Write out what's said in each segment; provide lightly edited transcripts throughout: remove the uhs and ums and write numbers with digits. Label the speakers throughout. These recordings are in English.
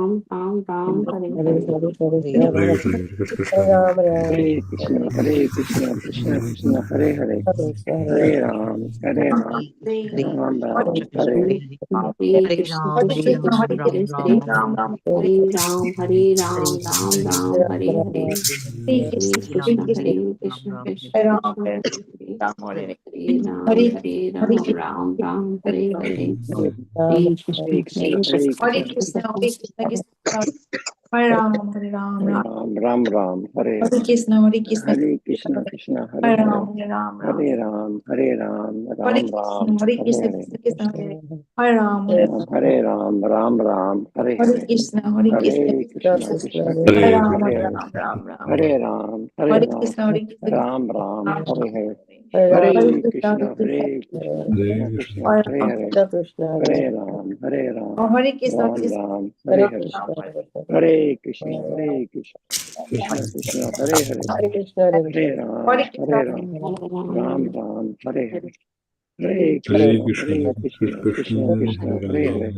Speaker 1: Ram, Ram Ram, Hare
Speaker 2: Hare
Speaker 1: Hare.
Speaker 2: Hare Krishna, Hare Krishna,
Speaker 3: Hare Krishna, Krishna Krishna, Hare Hare, Hare Ram, Ram Ram, Hare Hare.
Speaker 1: Hare Krishna, Krishna Krishna, Hare Hare. Hare Ram, Hare Ram, Ram Ram, Hare Hare. Hare Krishna, Hare Krishna, Krishna Krishna, Hare Hare. Hare Ram, Hare Ram, Ram Ram, Hare Hare. Hare Krishna,
Speaker 3: Hare Krishna, Hare
Speaker 4: Hare
Speaker 3: Krishna,
Speaker 4: Krishna, Hare Krishna, Hare Ram, Hare Ram,
Speaker 3: Hare
Speaker 4: Ram.
Speaker 3: Ram, Ram Ram, Hare
Speaker 4: Hare
Speaker 3: Hare.
Speaker 4: Krishna, Hare Krishna,
Speaker 3: Hare Krishna, Krishna,
Speaker 4: Hare
Speaker 3: Hare Hare.
Speaker 4: Ram, Hare Ram, Ram.
Speaker 3: Hare Ram, Hare Ram,
Speaker 4: Hare
Speaker 3: Ram
Speaker 4: Krishna,
Speaker 3: Ram,
Speaker 4: Hare
Speaker 3: Hare
Speaker 4: Krishna,
Speaker 3: Hare.
Speaker 4: Krishna Krishna, Hare Ram, Hare Ram.
Speaker 3: Hare Ram, Ram Ram, Hare
Speaker 4: Hare
Speaker 3: Hare.
Speaker 4: Krishna, Hare Krishna,
Speaker 3: Hare Krishna, Krishna Krishna,
Speaker 4: Hare
Speaker 2: Hare
Speaker 4: Ram,
Speaker 3: Hare
Speaker 4: Hare
Speaker 3: Hare.
Speaker 4: Ram, Ram, Ram.
Speaker 3: Hare Ram, Hare
Speaker 4: Hare
Speaker 3: Ram,
Speaker 4: Krishna, Hare Krishna,
Speaker 3: Ram Ram, Hare Hare.
Speaker 4: Hare
Speaker 3: Hare
Speaker 4: Krishna,
Speaker 3: Krishna,
Speaker 4: Hare Krishna,
Speaker 3: Hare Krishna,
Speaker 2: Hare
Speaker 3: Krishna Krishna,
Speaker 4: Hare
Speaker 3: Hare
Speaker 4: Ram.
Speaker 3: Hare.
Speaker 2: Krishna,
Speaker 3: Hare Ram, Hare Ram,
Speaker 4: Hare Krishna,
Speaker 3: Ram
Speaker 4: Krishna
Speaker 3: Ram, Hare
Speaker 2: Hare
Speaker 3: Hare.
Speaker 4: Ram, Hare
Speaker 3: Hare Krishna, Krishna Krishna, Hare Hare.
Speaker 2: Hare Krishna,
Speaker 3: Hare Ram,
Speaker 4: Hare Krishna,
Speaker 3: Hare Ram, Ram Ram, Hare Hare. Hare
Speaker 2: Hare
Speaker 3: Krishna, Hare Krishna, Krishna Krishna, Hare Hare.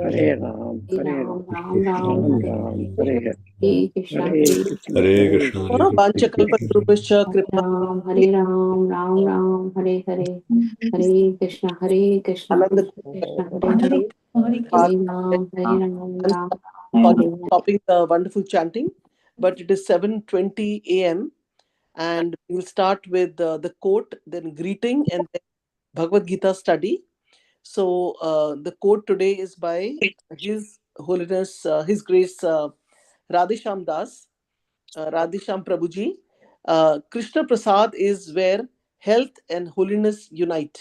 Speaker 3: Hare Ram, Hare Ram,
Speaker 1: Ram Ram,
Speaker 3: Ram
Speaker 1: Hare
Speaker 3: Ram,
Speaker 1: Hare.
Speaker 3: Hare Hare.
Speaker 1: Hare Krishna,
Speaker 3: Hare
Speaker 1: Hare
Speaker 3: Krishna,
Speaker 2: Hare
Speaker 3: Hare
Speaker 2: Krishna,
Speaker 3: Krishna.
Speaker 5: Panchakalpatarubhascha kripa
Speaker 1: Hare Ram, Hare Hare. Hare Krishna, Hare Krishna,
Speaker 5: Ananda
Speaker 1: Krishna Krishna, Hare Hare.
Speaker 5: Pal-
Speaker 1: Hare Ram,
Speaker 5: I'm
Speaker 1: Ram
Speaker 5: sorry
Speaker 1: Hare
Speaker 5: for
Speaker 1: Hare.
Speaker 5: stopping the wonderful chanting, but it is 7:20 a.m. and we'll start with the quote, then greeting, and then Bhagavad Gita study. So the quote today is by His Holiness, His Grace Radhesham Das, Radhesham Prabhuji. Krishna Prasad is where health and holiness unite.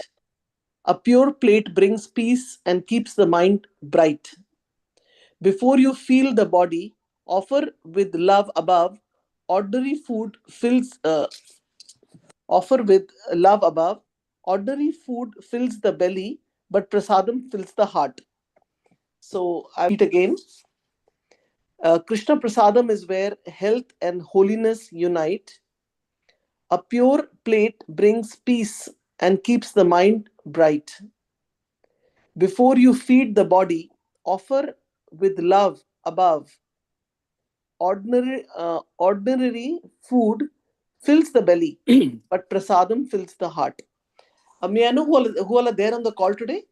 Speaker 5: A pure plate brings peace and keeps the mind bright. Before you feel the body, offer with love above. Ordinary food fills. Offer with love above. Ordinary food fills the belly, but prasadam fills the heart. So I repeat again. Krishna prasadam is where health and holiness unite. A pure plate brings peace and keeps the mind bright. Before you feed the body, offer with love above. Ordinary food fills the belly, but prasadam fills the heart. May I know who all are there on the call today?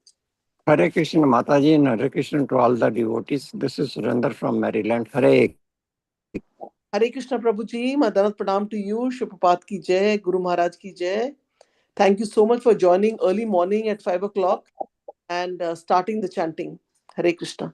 Speaker 3: Hare Krishna Mataji and Hare Krishna to all the devotees. This is Surrender from Maryland. Hare.
Speaker 5: Hare Krishna Prabhuji, Madanat Pranam to you. Shubhapat ki jai, Guru Maharaj ki jai. Thank you so much for joining early morning at 5 o'clock and starting the chanting. Hare Krishna.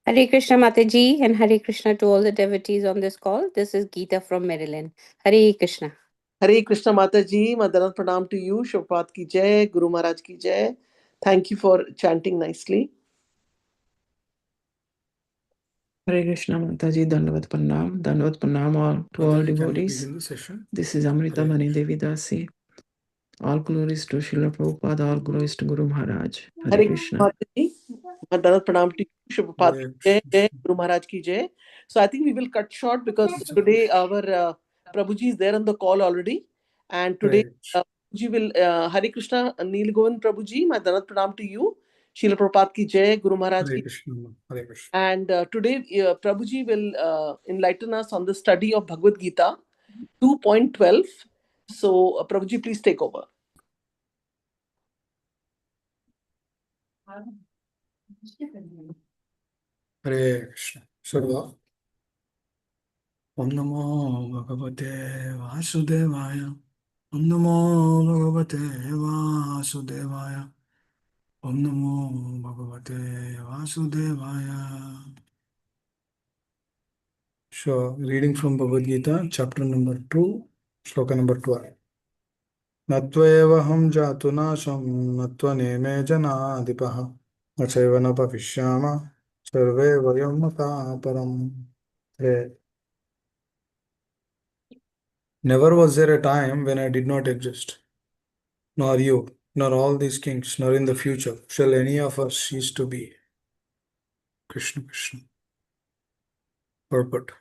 Speaker 1: Hare Krishna Mataji and Hare Krishna to all the devotees on this call. This is Gita from Maryland. Hare Krishna.
Speaker 5: Hare Krishna Mataji, Madanat Pranam to you. Shubhapat ki jai, Guru Maharaj ki jai. Thank you for chanting nicely.
Speaker 6: Hare Krishna Mataji, Dandavat Pranam all to all devotees. This is Amrita Mani Devi Dasi. All glories to Srila Prabhupada, all glories to Guru Maharaj. Hare
Speaker 5: Hare
Speaker 6: Krishna.
Speaker 5: Mataji, Madanat Pranam to you. Shubhapat ki jai, jai, Guru Maharaj ki jai. So I think we will cut short because today our Prabhuji is there on the call already. And today Prabhuji will, Hare Krishna, Nila Govind Prabhuji, Madanat Pranam to you. Srila Prabhupada ki jai, Guru Maharaj ki jai. And today Prabhuji will enlighten us on the study of Bhagavad Gita 2.12. So Prabhuji, please take over.
Speaker 7: Hare Krishna. Sarva. Om Namo Bhagavate Vasudevaya. Om Namo Bhagavate Vasudevaya. Om Namo Bhagavate Vasudevaya. So, reading from Bhagavad Gita, chapter number 2, sloka number 12. Natvevaham jatu nasham natvaneme janadipah achaiva na bhavishyama sarve vayam mata param. Never was there a time when I did not exist, nor you, nor all these kings, nor in the future shall any of us cease to be. Krishna Krishna. Purport.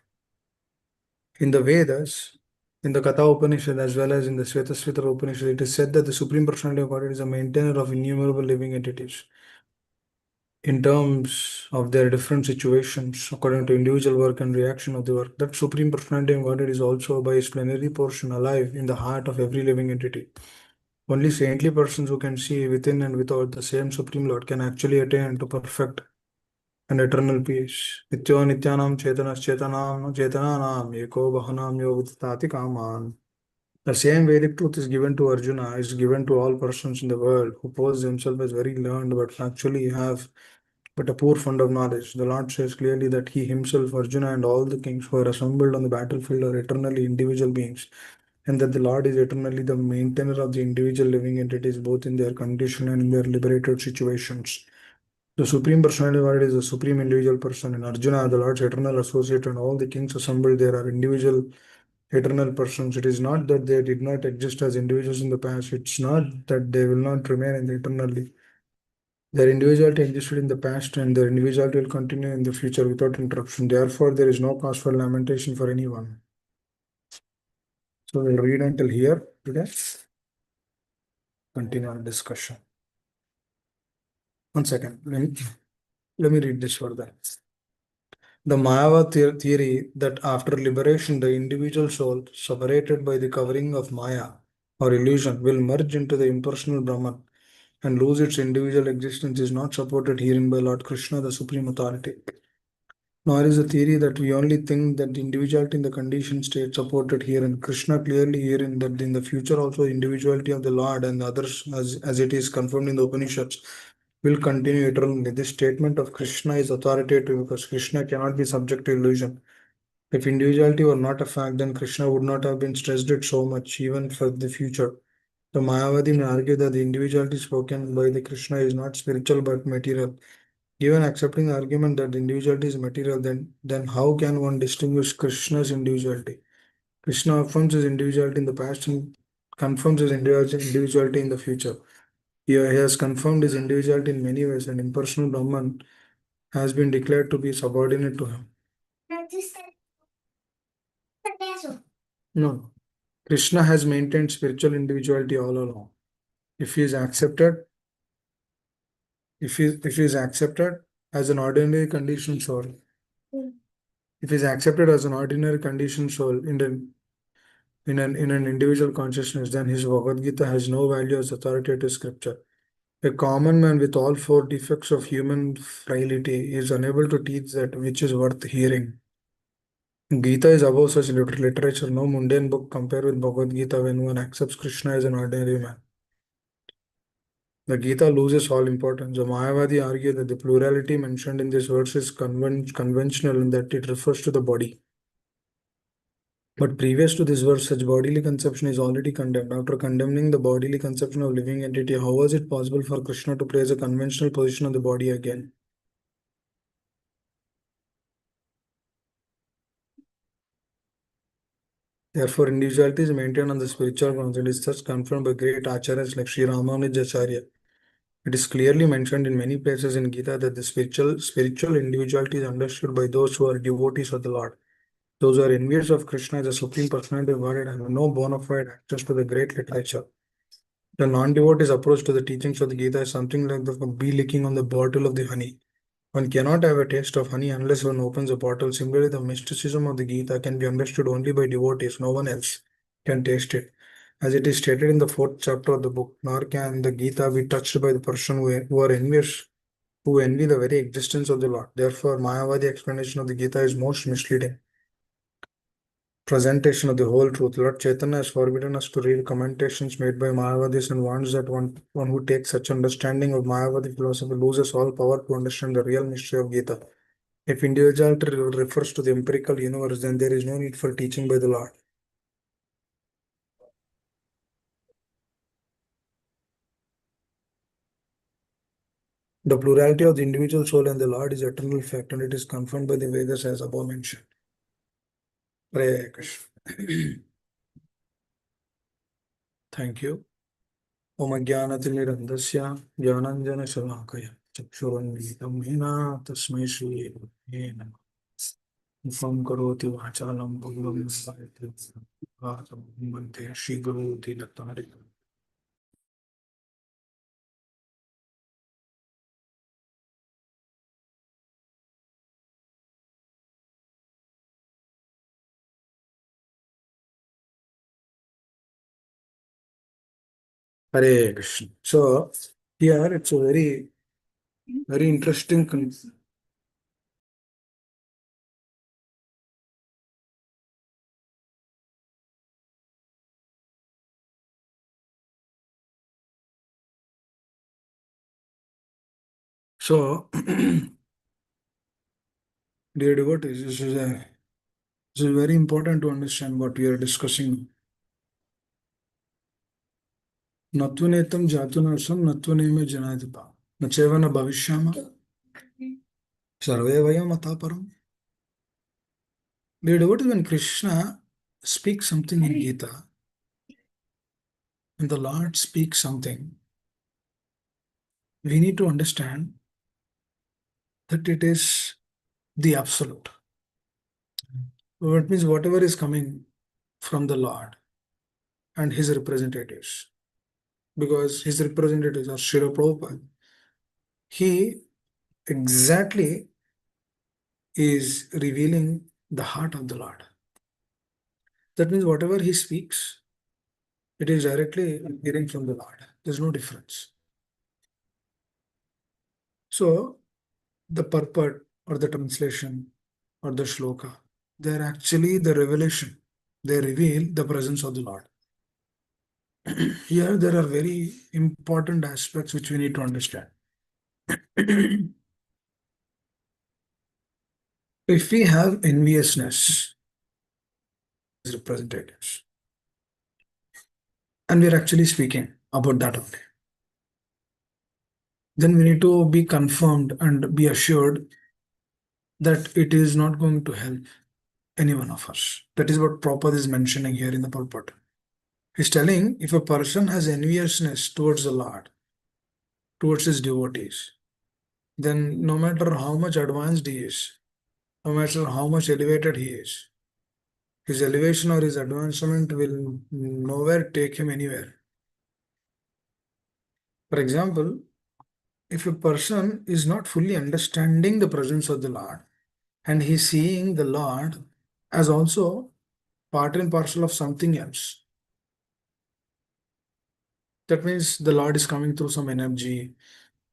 Speaker 7: In the Vedas, in the Katha Upanishad as well as in the Svetasvatara Upanishad, it is said that the Supreme Personality of Godhead is a maintainer of innumerable living entities. in terms of their different situations according to individual work and reaction of the work. That Supreme Personality of Godhead is also by its plenary portion alive in the heart of every living entity. Only saintly persons who can see within and without the same Supreme Lord can actually attain to perfect and eternal peace. Nityo nityanam chetanas chetanam chetananam eko bahanam yovidtati kaman. The same Vedic truth is given to Arjuna, is given to all persons in the world who pose themselves as very learned but actually have but a poor fund of knowledge. The Lord says clearly that he himself, Arjuna, and all the kings who are assembled on the battlefield are eternally individual beings, and that the Lord is eternally the maintainer of the individual living entities, both in their condition and in their liberated situations. The Supreme Personality of God is the supreme individual person. In Arjuna, the Lord's eternal associate, and all the kings assembled there are individual eternal persons. It is not that they did not exist as individuals in the past. It's not that they will not remain in the eternally. Their individuality existed in the past and their individuality will continue in the future without interruption. Therefore, there is no cause for lamentation for anyone. So we'll read until here today. Continue our discussion. One second. Let me read this further. The Mayava theory that after liberation, the individual soul, separated by the covering of Maya or illusion, will merge into the impersonal Brahman and lose its individual existence is not supported herein by Lord Krishna, the Supreme Authority. Nor is the theory that we only think that the individuality in the conditioned state supported herein. Krishna clearly herein that in the future also individuality of the Lord and others, as it is confirmed in the Upanishads, will continue eternally. This statement of Krishna is authoritative because Krishna cannot be subject to illusion. If individuality were not a fact, then Krishna would not have been stressed it so much, even for the future. The Mayavadi may argue that the individuality spoken by the Krishna is not spiritual but material. Given accepting the argument that the individuality is material, then how can one distinguish Krishna's individuality? Krishna affirms his individuality in the past and confirms his individuality in the future. He has confirmed his individuality in many ways, and impersonal Brahman has been declared to be subordinate to him. No, Krishna has maintained spiritual individuality all along. If he is accepted, if he is accepted as an ordinary conditioned soul, if he is accepted as an ordinary conditioned soul in an individual consciousness, then his Bhagavad Gita has no value as authoritative scripture. A common man with all four defects of human frailty is unable to teach that which is worth hearing. Gita is above such literature. No mundane book compare with Bhagavad Gita when one accepts Krishna as an ordinary man. The Gita loses all importance. The Mayavadi argue that the plurality mentioned in this verse is conventional and that it refers to the body. But previous to this verse, such bodily conception is already condemned. After condemning the bodily conception of living entity, how was it possible for Krishna to place a conventional position on the body again? Therefore, individuality is maintained on the spiritual grounds. It is thus confirmed by great acharyas like Sri Ramanujacharya. It is clearly mentioned in many places in Gita that the spiritual individuality is understood by those who are devotees of the Lord. Those who are envious of Krishna as a supreme personality of Godhead have no bona fide access to the great literature. The non-devotee's approach to the teachings of the Gita is something like the bee licking on the bottle of the honey. One cannot have a taste of honey unless one opens a bottle. Similarly, the mysticism of the Gita can be understood only by devotees. No one else can taste it. As it is stated in the 4th chapter of the book, nor can the Gita be touched by the person who are envious, who envy the very existence of the Lord. Therefore, Mayavadi explanation of the Gita is most misleading presentation of the whole truth. Lord Chaitanya has forbidden us to read commentations made by Mayavadis and warns that one who takes such understanding of Mayavadi philosophy loses all power to understand the real mystery of Gita. If individuality refers to the empirical universe, then there is no need for teaching by the Lord. The plurality of the individual soul and the Lord is eternal fact, and it is confirmed by the Vedas as above mentioned. Hare Krishna. Thank you. Om Ajnanatirmirandasya Jnananjana Shalakaya Chakshurunmilitam Hina Tasmai Shri Gurave Namah. Upam Karoti Vachalam Bhagavam Bhante Shri Guru Dinatari. Hare Krishna. So here it's a very, very interesting. So, dear devotees, this is very important to understand what we are discussing. Natvanetam jatunasam natvaneme janadipa. Nachevana bhavishyama sarve vayam ataparam. Dear devotees, when Krishna speaks something in Gita, when the Lord speaks something, we need to understand that it is the absolute. So it means whatever is coming from the Lord and his representatives, because his representatives are Srila Prabhupada, he exactly is revealing the heart of the Lord. That means whatever he speaks, it is directly hearing from the Lord. There's no difference. So the purport or the translation or the shloka, they're actually the revelation. They reveal the presence of the Lord. Here there are very important aspects which we need to understand. If we have enviousness as representatives, and we're actually speaking about that only, then we need to be confirmed and be assured that it is not going to help any one of us. That is what Prabhupada is mentioning here in the purport. He's telling if a person has enviousness towards the Lord, towards his devotees, then no matter how much advanced he is, no matter how much elevated he is, his elevation or his advancement will nowhere take him anywhere. For example, if a person is not fully understanding the presence of the Lord and he's seeing the Lord as also part and parcel of something else, that means the Lord is coming through some energy.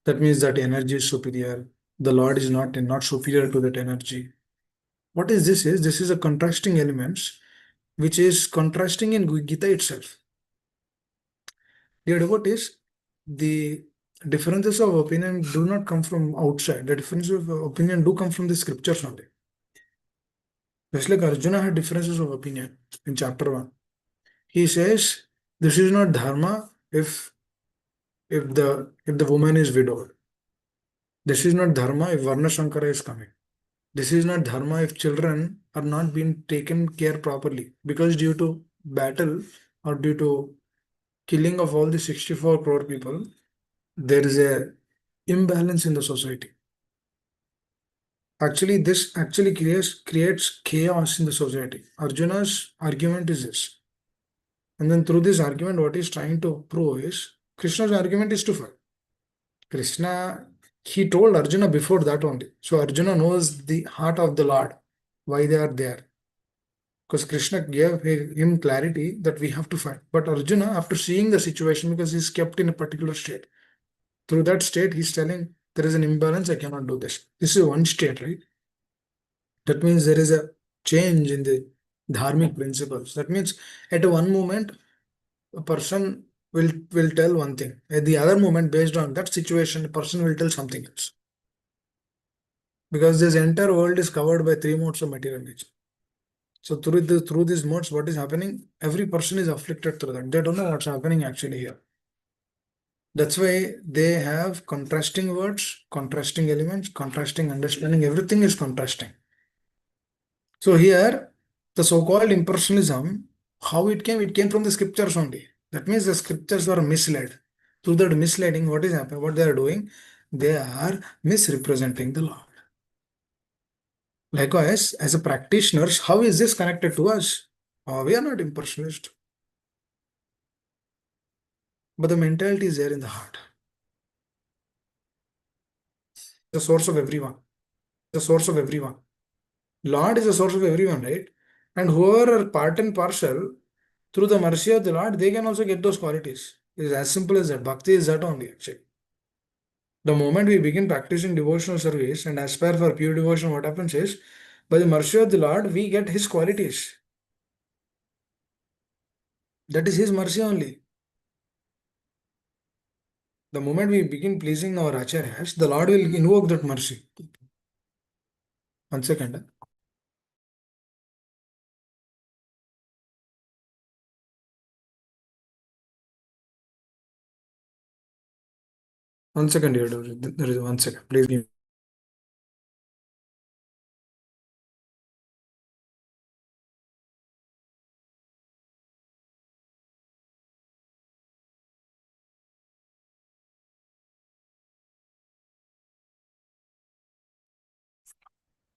Speaker 7: That means that energy is superior. The Lord is not superior to that energy. What is this? This is a contrasting elements which is contrasting in Gita itself. Dear devotees, the differences of opinion do not come from outside. The differences of opinion do come from the scriptures only. Just like Arjuna had differences of opinion in chapter 1. He says this is not dharma if the woman is widowed. This is not dharma if Varna Shankara is coming. This is not dharma if children are not being taken care properly because due to battle or due to killing of all the 64 crore people, there is a imbalance in the society. Actually, this actually creates chaos in the society. Arjuna's argument is this. And then through this argument, what he's trying to prove is Krishna's argument is to fight. Krishna, he told Arjuna before that only. So Arjuna knows the heart of the Lord, why they are there. Because Krishna gave him clarity that we have to fight. But Arjuna, after seeing the situation, because he's kept in a particular state, through that state, he's telling there is an imbalance, I cannot do this. This is one state, right? That means there is a change in the dharmic principles. That means at one moment, a person will tell one thing. At the other moment, based on that situation, a person will tell something else. Because this entire world is covered by three modes of material nature. So through these modes, what is happening? Every person is afflicted through that. They don't know what's happening actually here. That's why they have contrasting words, contrasting elements, contrasting understanding. Everything is contrasting. So here, the so-called impersonalism, how it came from the scriptures only. That means the scriptures were misled. Through that misleading, what is happening? What they are doing? They are misrepresenting the Lord. Likewise, as a practitioners, how is this connected to us? We are not impersonalists. But the mentality is there in the heart. The source of everyone. The source of everyone. Lord is the source of everyone, right? And whoever are part and parcel, through the mercy of the Lord, they can also get those qualities. It is as simple as that. Bhakti is that only, actually. The moment we begin practicing devotional service and aspire for pure devotion, what happens is, by the mercy of the Lord, we get His qualities. That is His mercy only. The moment we begin pleasing our acharyas, the Lord will invoke that mercy. 1 second. One second here. There is 1 second. Please give.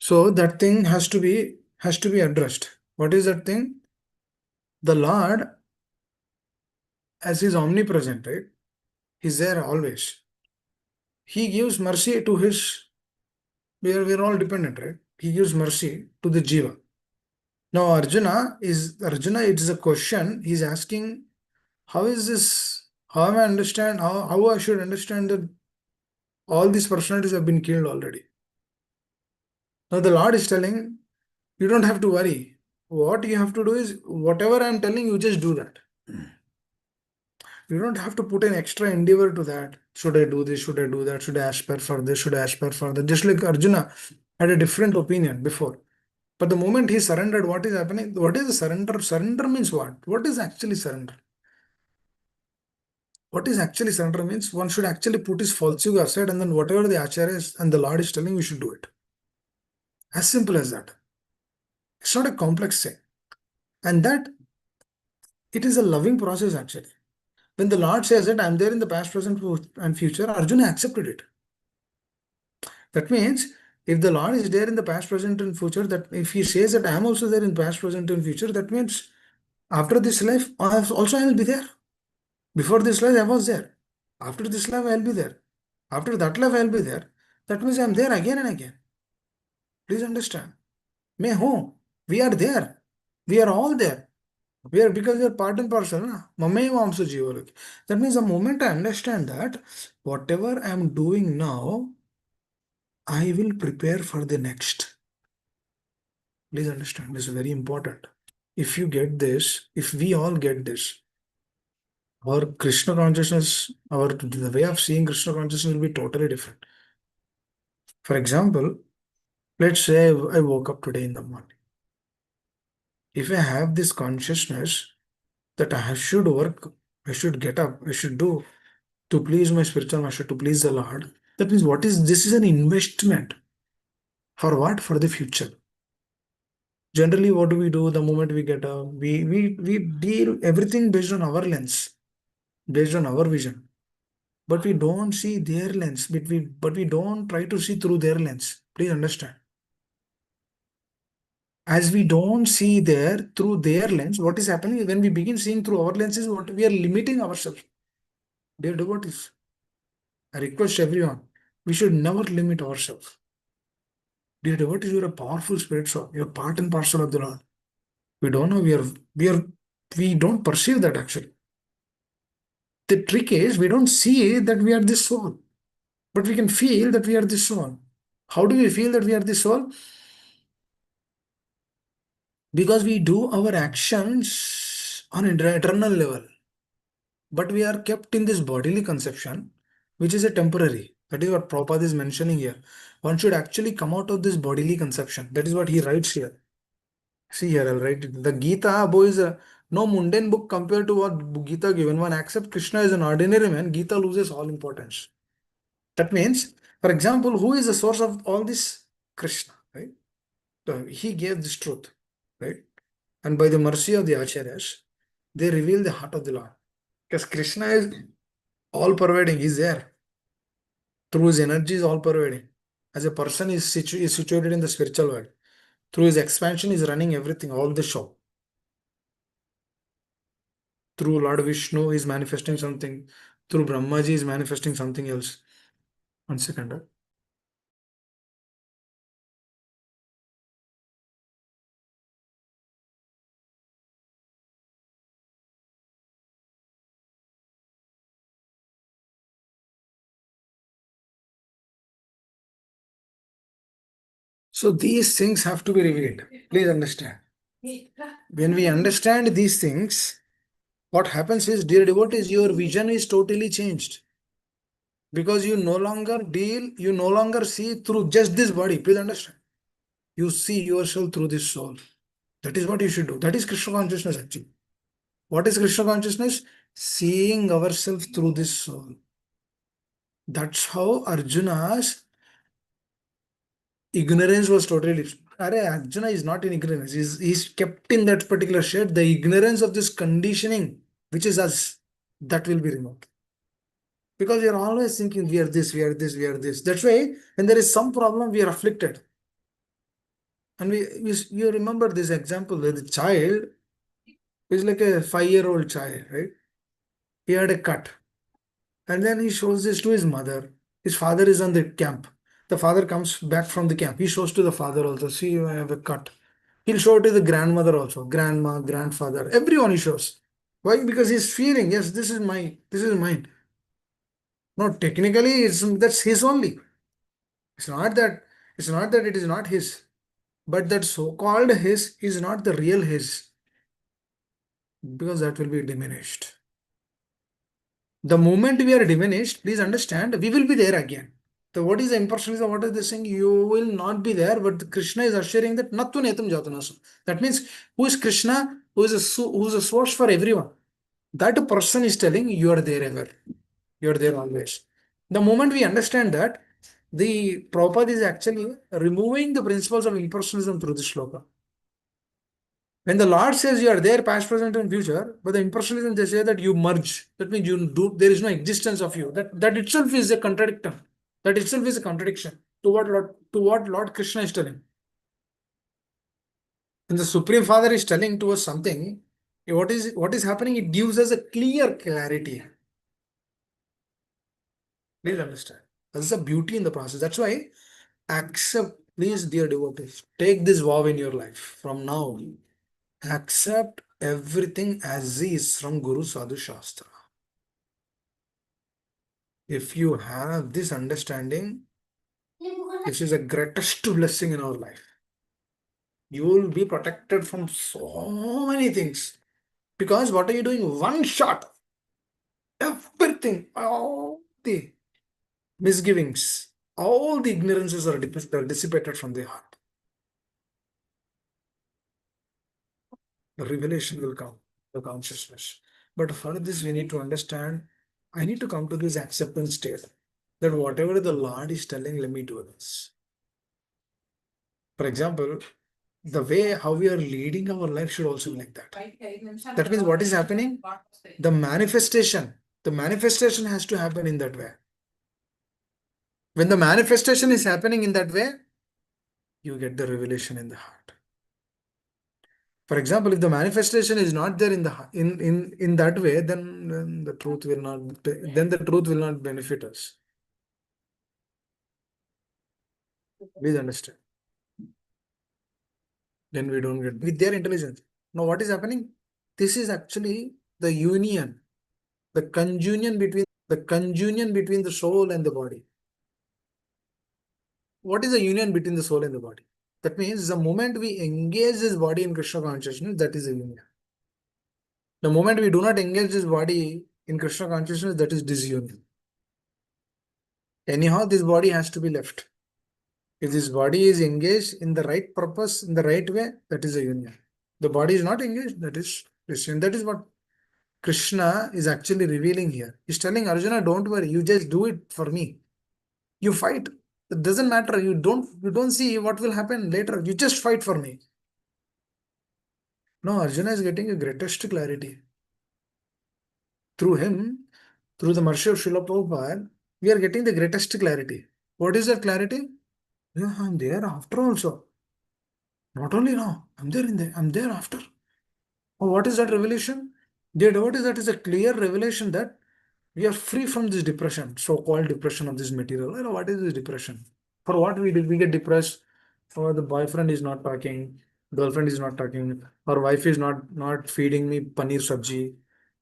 Speaker 7: So that thing has to be addressed. What is that thing? The Lord, as He's omnipresent, right? He's there always. He gives mercy to His. We are all dependent, right? He gives mercy to the jiva. Now Arjuna, it is a question he's asking. How is this? How am I understand? How I should understand that all these personalities have been killed already? Now the Lord is telling, you don't have to worry. What you have to do is whatever I'm telling you, just do that. You don't have to put an extra endeavor to that. Should I do this? Should I do that? Should I aspire for this? Should I aspire for that? Just like Arjuna had a different opinion before. But the moment he surrendered, what is happening? What is the surrender? Surrender means what? What is actually surrender? What is actually surrender means one should actually put his false ego aside and then whatever the Acharya is and the Lord is telling, we should do it. As simple as that. It's not a complex thing. And that it is a loving process actually. When the Lord says that I'm there in the past, present, and future, Arjuna accepted it. That means if the Lord is there in the past, present, and future, that if he says that I am also there in past, present, and future, that means after this life, I will be there. Before this life, I was there. After this life, I'll be there. After that life, I'll be there. That means I'm there again and again. Please understand. May ho. We are there. We are all there. We are because we are part and parcel. Na? Mamma Vamsa Jiva. That means the moment I understand that whatever I am doing now, I will prepare for the next. Please understand. This is very important. If you get this, if we all get this, our Krishna consciousness, the way of seeing Krishna consciousness will be totally different. For example, let's say I woke up today in the morning. If I have this consciousness that I should work, I should get up, I should do to please my spiritual master, to please the Lord, that means this is an investment. For what? For the future. Generally, what do we do the moment we get up? We deal everything based on our lens, based on our vision. But we don't see their lens, but we don't try to see through their lens. Please understand. As we don't see through their lens, what is happening when we begin seeing through our lenses, what we are limiting ourselves. Dear devotees, I request everyone, we should never limit ourselves. Dear devotees, you are a powerful spirit soul. You are part and parcel of the Lord. We don't know we don't perceive that actually. The trick is we don't see that we are this soul, but we can feel that we are this soul. How do we feel that we are this soul? Because we do our actions on an eternal level. But we are kept in this bodily conception, which is a temporary. That is what Prabhupada is mentioning here. One should actually come out of this bodily conception. That is what he writes here. See here, I'll write it. The Gita, boy, is no mundane book compared to what Gita given. One accepts Krishna as an ordinary man, Gita loses all importance. That means, for example, who is the source of all this? Krishna, right? So he gave this truth, right? And by the mercy of the Acharyas, they reveal the heart of the Lord. Because Krishna is all pervading, he's there. Through his energy is all pervading. As a person is situated in the spiritual world. Through his expansion is running everything, all the show. Through Lord Vishnu is manifesting something. Through Brahmaji is manifesting something else. 1 second. So these things have to be revealed. Please understand. When we understand these things, what happens is, dear devotees, your vision is totally changed. Because you no longer see through just this body. Please understand. You see yourself through this soul. That is what you should do. That is Krishna consciousness actually. What is Krishna consciousness? Seeing ourselves through this soul. That's how Arjuna's ignorance was totally. Arjuna is not in ignorance. He's kept in that particular state. The ignorance of this conditioning, which is us, that will be removed. Because we are always thinking we are this, we are this, we are this. That's why when there is some problem, we are afflicted. And you remember this example where the child is like a 5-year-old child, right? He had a cut. And then he shows this to his mother. His father is on the camp. The father comes back from the camp. He shows to the father also, see, I have a cut. He'll show it to the grandmother also, grandma, grandfather, everyone he shows. Why? Because he's feeling, yes, this is mine. No, technically that's his only. It's not that it is not his. But that so-called his is not the real his. Because that will be diminished. The moment we are diminished, please understand, we will be there again. So what is the impersonalism? What is this saying? You will not be there, but Krishna is assuring that nattu netam jatanasu. That means, who is Krishna? Who is a source for everyone? That person is telling you are there ever. You are there always. The moment we understand that, the Prabhupada is actually removing the principles of impersonalism through this shloka. When the Lord says you are there, past, present, and future, but the impersonalism they say that you merge. That means there is no existence of you. That itself is a contradiction. That itself is a contradiction to what Lord Krishna is telling. When the Supreme Father is telling to us something, what is happening? It gives us a clear clarity. Please understand. That's the beauty in the process. That's why accept, please, dear devotees, take this vow in your life from now. Accept everything as is from Guru Sadhu Shastra. If you have this understanding, this is the greatest blessing in our life. You will be protected from so many things. Because what are you doing? One shot. Everything, all the misgivings, all the ignorances are dissipated from the heart. The revelation will come, the consciousness. But for this, we need to understand, I need to come to this acceptance state that whatever the Lord is telling, let me do this. For example, the way how we are leading our life should also be like that. That means what is happening? The manifestation has to happen in that way. When the manifestation is happening in that way, you get the revelation in the heart. For example, if the manifestation is not there in that way, then the truth will not benefit us. Please understand. Then we don't get with their intelligence. Now, what is happening? This is actually the union, the conjunction between the soul and the body. What is the union between the soul and the body? That means the moment we engage this body in Krishna consciousness, that is the union. The moment we do not engage this body in Krishna consciousness, that is disunion. Anyhow, this body has to be left. If this body is engaged in the right purpose, in the right way, that is a union. The body is not engaged, that is disunion. That is what Krishna is actually revealing here. He's telling Arjuna, don't worry, you just do it for me. You fight. It doesn't matter. You don't see what will happen later. You just fight for me. No, Arjuna is getting a greatest clarity. Through him, through the mercy of Srila Prabhupada, we are getting the greatest clarity. What is that clarity? Yeah, I'm there after also. Not only now, I'm there after. Oh, what is that revelation? What is that? Is a clear revelation that we are free from this depression, so-called depression of this material. You know, what is this depression? For what we do, we get depressed. For the boyfriend is not talking, girlfriend is not talking, or wife is not feeding me paneer sabji,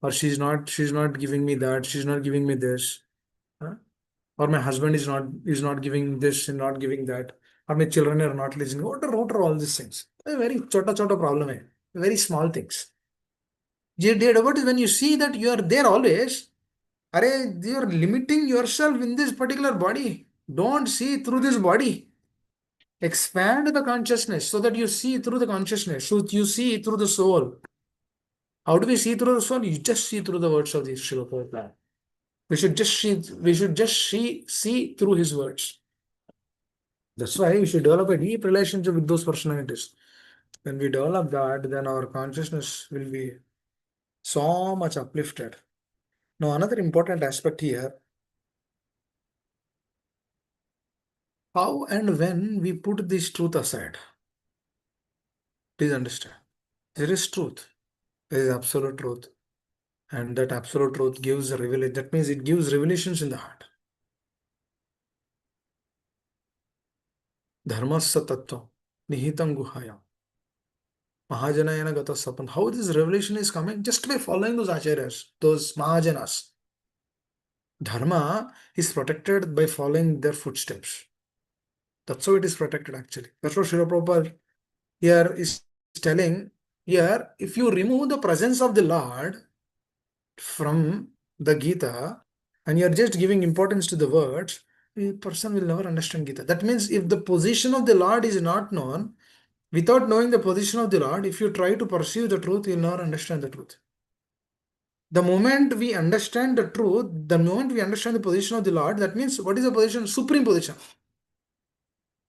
Speaker 7: or she's not giving me that, she's not giving me this, huh? Or my husband is not giving this and not giving that. or my children are not listening. What are all these things? A very chota problem, very small things. What is when you see that you are there always, you are limiting yourself in this particular body. Don't see through this body. Expand the consciousness so that you see through the consciousness. So you see through the soul. How do we see through the soul? You just see through the words of the Srila Prabhupada. We should just see through his words. That's why we should develop a deep relationship with those personalities. When we develop that, then our consciousness will be so much uplifted. Now, another important aspect here, how and when we put this truth aside. Please understand. There is truth. There is absolute truth. And that absolute truth gives a revelation. That means it gives revelations in the heart. Dharmasya tattva nihitam guhayam. Mahajanayana gata sapan. How this revelation is coming? Just by following those acharyas, those Mahajanas. Dharma is protected by following their footsteps. That's how it is protected actually. That's what Srila Prabhupada here is telling. Here, if you remove the presence of the Lord from the Gita and you are just giving importance to the words, a person will never understand Gita. That means if the position of the Lord is not known, without knowing the position of the Lord, if you try to perceive the truth, you will never understand the truth. The moment we understand the truth, the moment we understand the position of the Lord, that means what is the position? Supreme position.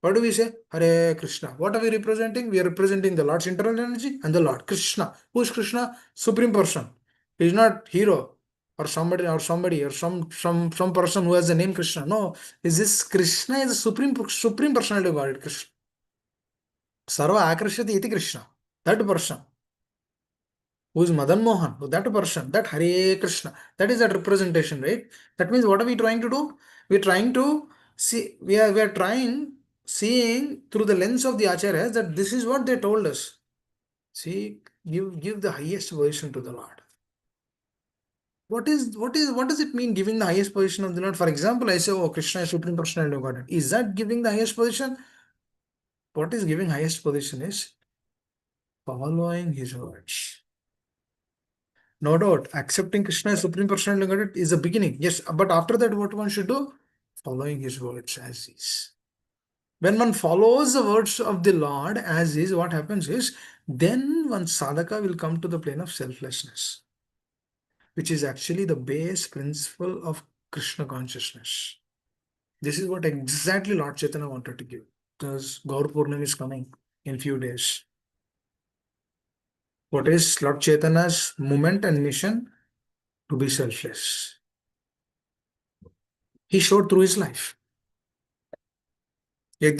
Speaker 7: What do we say? Hare Krishna. What are we representing? We are representing the Lord's internal energy and the Lord. Krishna. Who is Krishna? Supreme person. He is not hero or somebody or some person who has the name Krishna. No. Is this Krishna is the supreme personality of God. Krishna. Sarva Akrishyati iti Krishna. That person. Who is Madan Mohan, that person, that Hare Krishna, that is that representation, right? That means what are we trying to do? We're trying to see, we are trying, seeing through the lens of the acharyas that this is what they told us. See, give the highest position to the Lord. What does it mean giving the highest position of the Lord? For example, I say, oh, Krishna is Supreme Personality of Godhead. Is that giving the highest position? What is giving highest position is following his words. No doubt, accepting Krishna as Supreme Personality of Godhead is the beginning. Yes, but after that, what one should do? Following his words as is. When one follows the words of the Lord as is, what happens is, then one sadhaka will come to the plane of selflessness, which is actually the base principle of Krishna consciousness. This is what exactly Lord Chaitanya wanted to give. Because Gaur Purnam is coming in few days. What is Lord Chaitanya's movement and mission? To be selfless. He showed through his life. What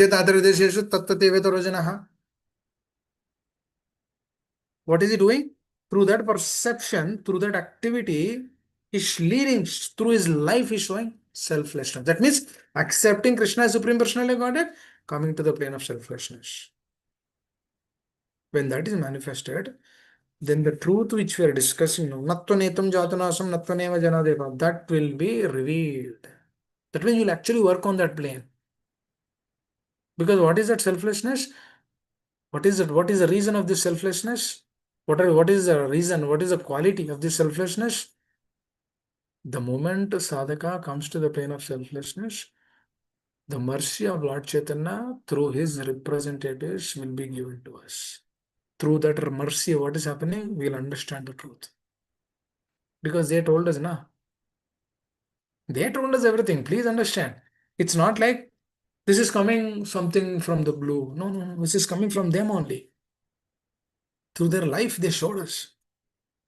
Speaker 7: is he doing? Through that perception, through that activity, he's leading through his life, he's showing selflessness. That means accepting Krishna as Supreme Personality of Godhead, coming to the plane of selflessness. When that is manifested, then the truth which we are discussing now, Natvanetam Jatanasam Natvaneva Janadeva, that will be revealed. That means you'll actually work on that plane. Because what is that selflessness? What is it? What is the reason of this selflessness? What is the reason? What is the quality of this selflessness? The moment sadhaka comes to the plane of selflessness, the mercy of Lord Chaitanya through his representatives will be given to us. Through that mercy, what is happening? We'll understand the truth. Because they told us, na. They told us everything. Please understand. It's not like this is coming something from the blue. No. This is coming from them only. Through their life, they showed us.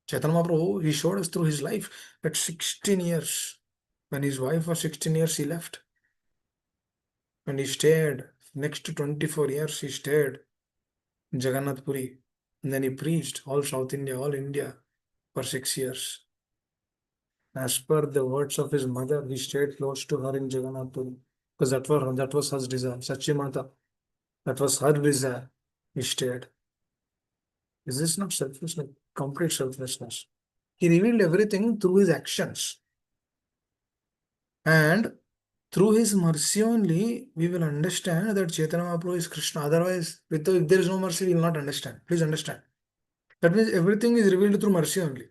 Speaker 7: Chaitanya Mahaprabhu, he showed us through his life at 16 years. When his wife was 16 years, he left. And he stayed. Next to 24 years, he stayed in Jagannath Puri. And then he preached all South India, all India for 6 years. As per the words of his mother, he stayed close to her in Jagannath Puri. Because that was her desire. Sachimata. That was her desire. He stayed. Is this not selflessness? Complete selflessness. He revealed everything through his actions. And Through his mercy only, we will understand that Chaitanya Mahaprabhu is Krishna. Otherwise, if there is no mercy, we will not understand. Please understand. That means everything is revealed through mercy only.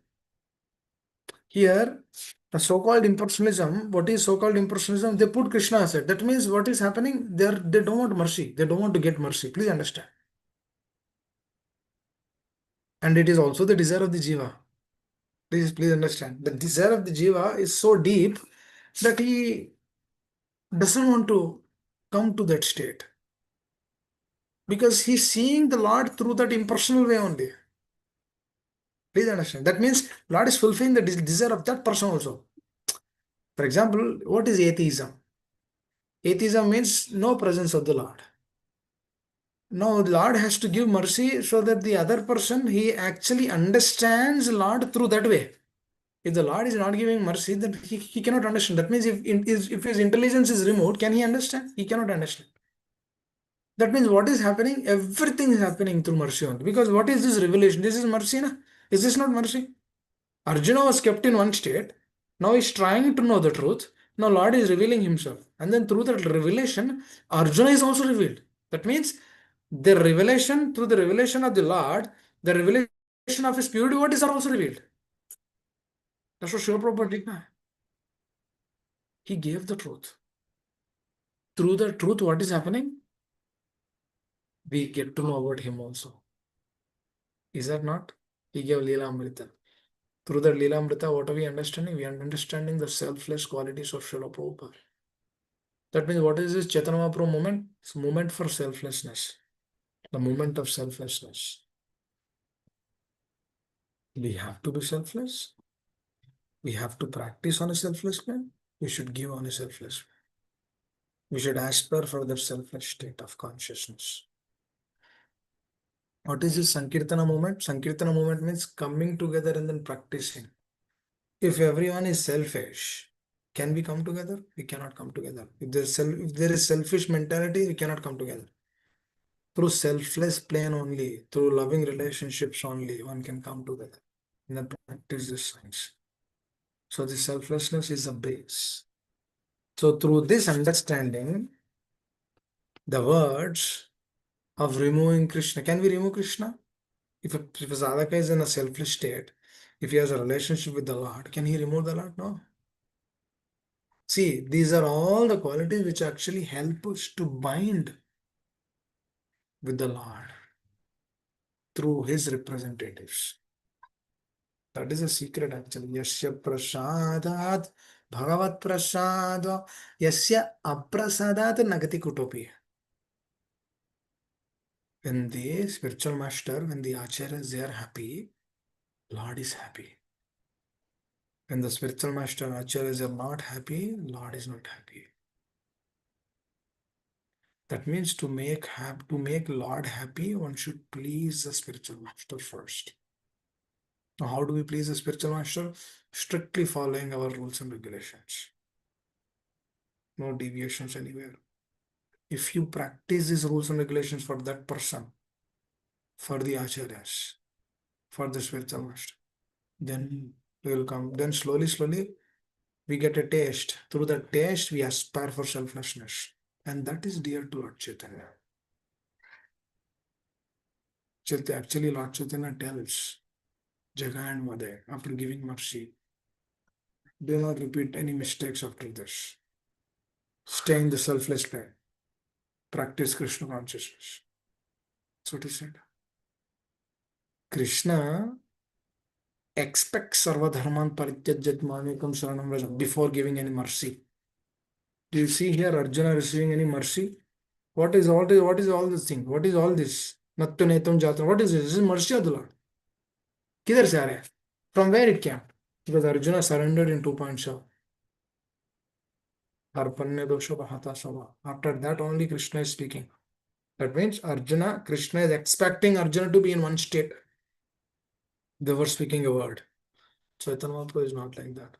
Speaker 7: Here, the so-called impersonalism, what is so-called impersonalism? They put Krishna aside. That means what is happening? They don't want mercy. They don't want to get mercy. Please understand. And it is also the desire of the jiva. Please understand. The desire of the jiva is so deep that he doesn't want to come to that state. Because he's seeing the Lord through that impersonal way only. Please understand. That means Lord is fulfilling the desire of that person also. For example, what is atheism? Atheism means no presence of the Lord. Now, the Lord has to give mercy so that the other person, he actually understands Lord through that way. If the Lord is not giving mercy, then he cannot understand. That means if his intelligence is removed, can he understand? He cannot understand. That means what is happening? Everything is happening through mercy only. Because what is this revelation? This is mercy, na? Is this not mercy? Arjuna was kept in one state. Now he's trying to know the truth. Now Lord is revealing himself. And then through that revelation, Arjuna is also revealed. That means the revelation, through the revelation of the Lord, the revelation of his purity, what is also revealed. That's what Srila Prabhupada did. He gave the truth. Through the truth, what is happening? We get to know about him also. Is that not? He gave Lila Amrita. Through that Lila Amrita, what are we understanding? We are understanding the selfless qualities of Srila Prabhupada. That means what is this Chaitanya Mahaprabhu movement? It's a movement for selflessness. The movement of selflessness. We have to be selfless. We have to practice on a selfless way. We should give on a selfless way. We should aspire for that selfless state of consciousness. What is this Sankirtana movement? Sankirtana movement means coming together and then practicing. If everyone is selfish, can we come together? We cannot come together. If there is selfish mentality, we cannot come together. Through selfless plane only, through loving relationships only, one can come together and then practice this science. So the selflessness is the base. So through this understanding, the words of removing Krishna, can we remove Krishna? If a sadhaka is in a selfish state, if he has a relationship with the Lord, can he remove the Lord? No. See, these are all the qualities which actually help us to bind with the Lord through his representatives. That is a secret actually. Yasya prasadat Bhagavat prasada yasya aprasadat nagati kutopi. When the spiritual master, when the acharyas, they are happy, Lord is happy. When the spiritual master acharyas are not happy, Lord is not happy. That means to make Lord happy, one should please the spiritual master first. Now, how do we please the spiritual master? Strictly following our rules and regulations. No deviations anywhere. If you practice these rules and regulations for that person, for the acharyas, for the spiritual master, then we will come. Then slowly, we get a taste. Through that taste, we aspire for selflessness. And that is dear to Lord Chaitanya. Actually, Lord Chaitanya tells Jagai and Madai, after giving mercy, do not repeat any mistakes after this. Stay in the selfless plane. Practice Krishna consciousness. That's what he said. Krishna expects sarva dharman parityajat mamekam saranam vraja before giving any mercy. Do you see here Arjuna receiving any mercy? What is all this thing? What is all this? Nattu netam jatam. What is this? This is mercy of the Lord. Kidhar se aa raha hai? From where it came? Because Arjuna surrendered in 2.7. After that only Krishna is speaking. That means Krishna is expecting Arjuna to be in one state. They were speaking a word. Chaitanya Mahaprabhu is not like that.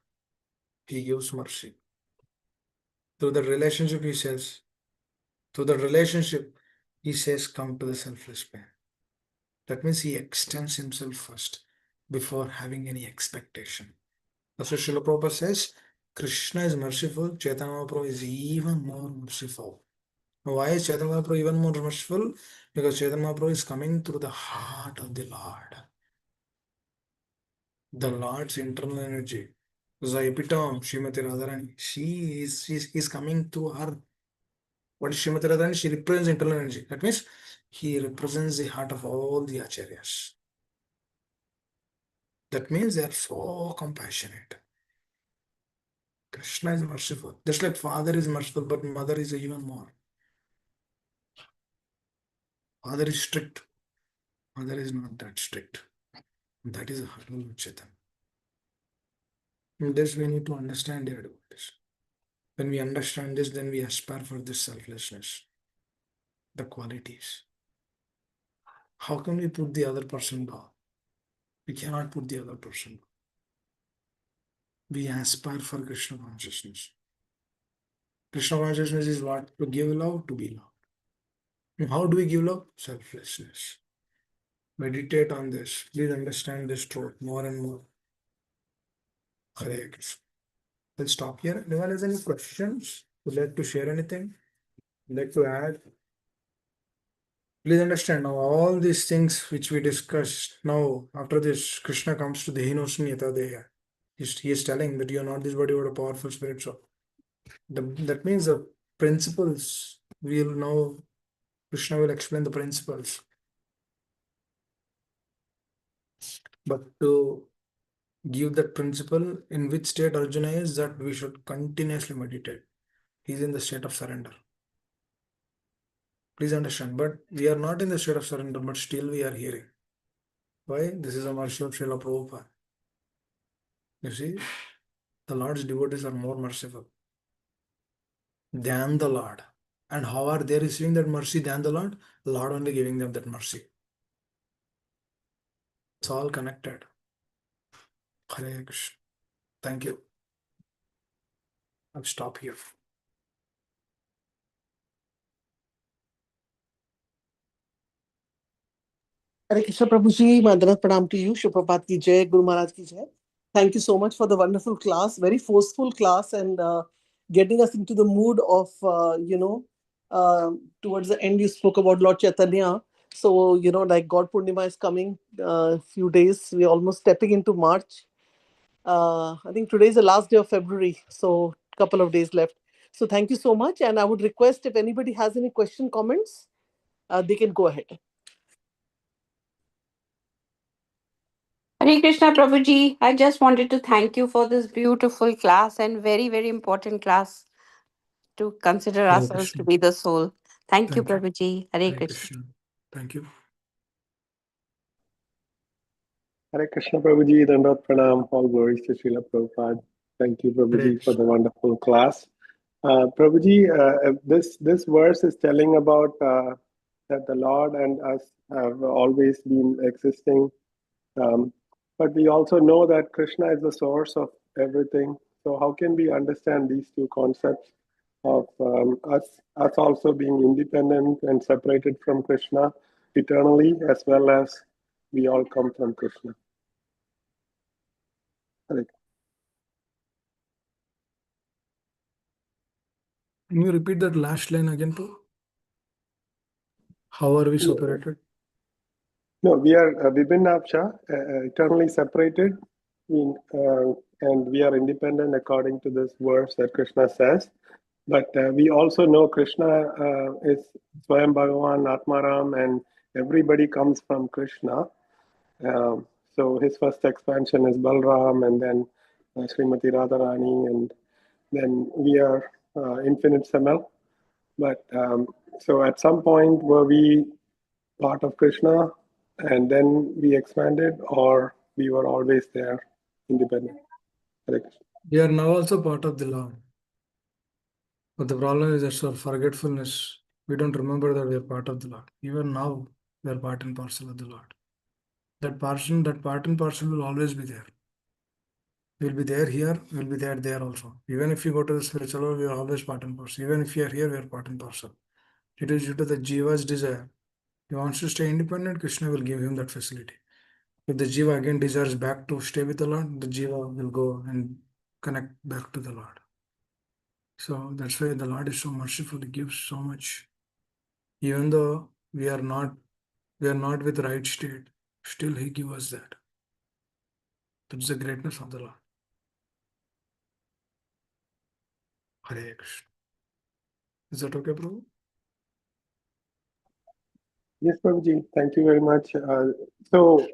Speaker 7: He gives mercy. Through the relationship, he says, come to the selfless plane. That means he extends himself first before having any expectation. That's what Srila Prabhupada says, Krishna is merciful, Chaitanya Mahaprabhu is even more merciful. Why is Chaitanya Mahaprabhu even more merciful? Because Chaitanya Mahaprabhu is coming through the heart of the Lord. The Lord's internal energy. The epitome, Srimati Radharani, she's coming through her. What is Srimati Radharani? She represents internal energy. That means he represents the heart of all the acharyas. That means they are so compassionate. Krishna is merciful. Just like father is merciful, but mother is even more. Father is strict. Mother is not that strict. That is a heart of Chaitanya. In this we need to understand their devotees. When we understand this, then we aspire for this selflessness, the qualities. How can we put the other person down? We cannot put the other person down. We aspire for Krishna consciousness. Krishna consciousness is what? To give love, to be loved. And how do we give love? Selflessness. Meditate on this. Please understand this truth more and more. Hare Krishna. Let's stop here. Anyone has any questions? Would like to share anything? Would like to add? Please understand now all these things which we discussed. Now, after this, Krishna comes to the Hinosmi Yatadeya. He is telling that you are not this body but a powerful spirit. So that means the principles we will know. Krishna will explain the principles. But to give that principle, in which state Arjuna is, that we should continuously meditate. He is in the state of surrender. Please understand. But we are not in the state of surrender, but still we are hearing. Why? This is a mercy of Srila Prabhupada. You see, the Lord's devotees are more merciful than the Lord. And how are they receiving that mercy than the Lord? The Lord only giving them that mercy. It's all connected. Hare Krishna. Thank you. I'll stop here.
Speaker 5: Hare Krishna Prabhuji, Mandarat Pranam to you. Shubhapat ki jai, Guru Maharaj ki jai. Thank you so much for the wonderful class, very forceful class, and getting us into the mood of, towards the end you spoke about Lord Chaitanya. So, like God Purnima is coming few days. We're almost stepping into March. I think today is the last day of February, so a couple of days left. So thank you so much. And I would request if anybody has any question, comments, they can go ahead.
Speaker 1: Hare Krishna Prabhuji, I just wanted to thank you for this beautiful class and very, very important class to consider
Speaker 7: Hare
Speaker 1: ourselves to
Speaker 7: Krishna.
Speaker 1: be the soul. Thank you,
Speaker 7: Thank you.
Speaker 1: Prabhuji. Hare
Speaker 7: Hare
Speaker 1: Krishna.
Speaker 7: Krishna. Thank you.
Speaker 3: Hare Krishna Prabhuji, Dandavat Pranam, all glories to Srila Prabhupada. Thank you,
Speaker 7: Hare
Speaker 3: Prabhuji, for
Speaker 7: Krishna.
Speaker 3: the wonderful class. Prabhuji, this verse is telling about that the Lord and us have always been existing. But we also know that Krishna is the source of everything. So how can we understand these two concepts of us also being independent and separated from Krishna eternally, as well as we all come from Krishna? Hare
Speaker 7: Can you repeat that last line again, too? How are we separated?
Speaker 3: No, we are Vibhinnapsha, eternally separated, and we are independent according to this verse that Krishna says. But we also know Krishna is Swayam Bhagavan, Atmaram, and everybody comes from Krishna. So his first expansion is Balram, and then Srimati Radharani, and then we are infinitesimal. But so at some point, were we part of Krishna and then we expanded, or we were always there, independent?
Speaker 7: We are now also part of the Lord. But the problem is that our forgetfulness. We don't remember that we are part of the Lord. Even now, we are part and parcel of the Lord. That part and parcel will always be there. We'll be there here, we'll be there also. Even if you go to the spiritual world, we are always part and parcel. Even if you are here, we are part and parcel. It is due to the Jiva's desire. He wants to stay independent, Krishna will give him that facility. If the Jiva again desires back to stay with the Lord, the Jiva will go and connect back to the Lord. So that's why the Lord is so merciful. He gives so much. Even though we are not with right state, still He gives us that. That's the greatness of the Lord. Hare Krishna. Is that okay, Prabhu?
Speaker 3: Yes, Prabhuji, thank you very much. So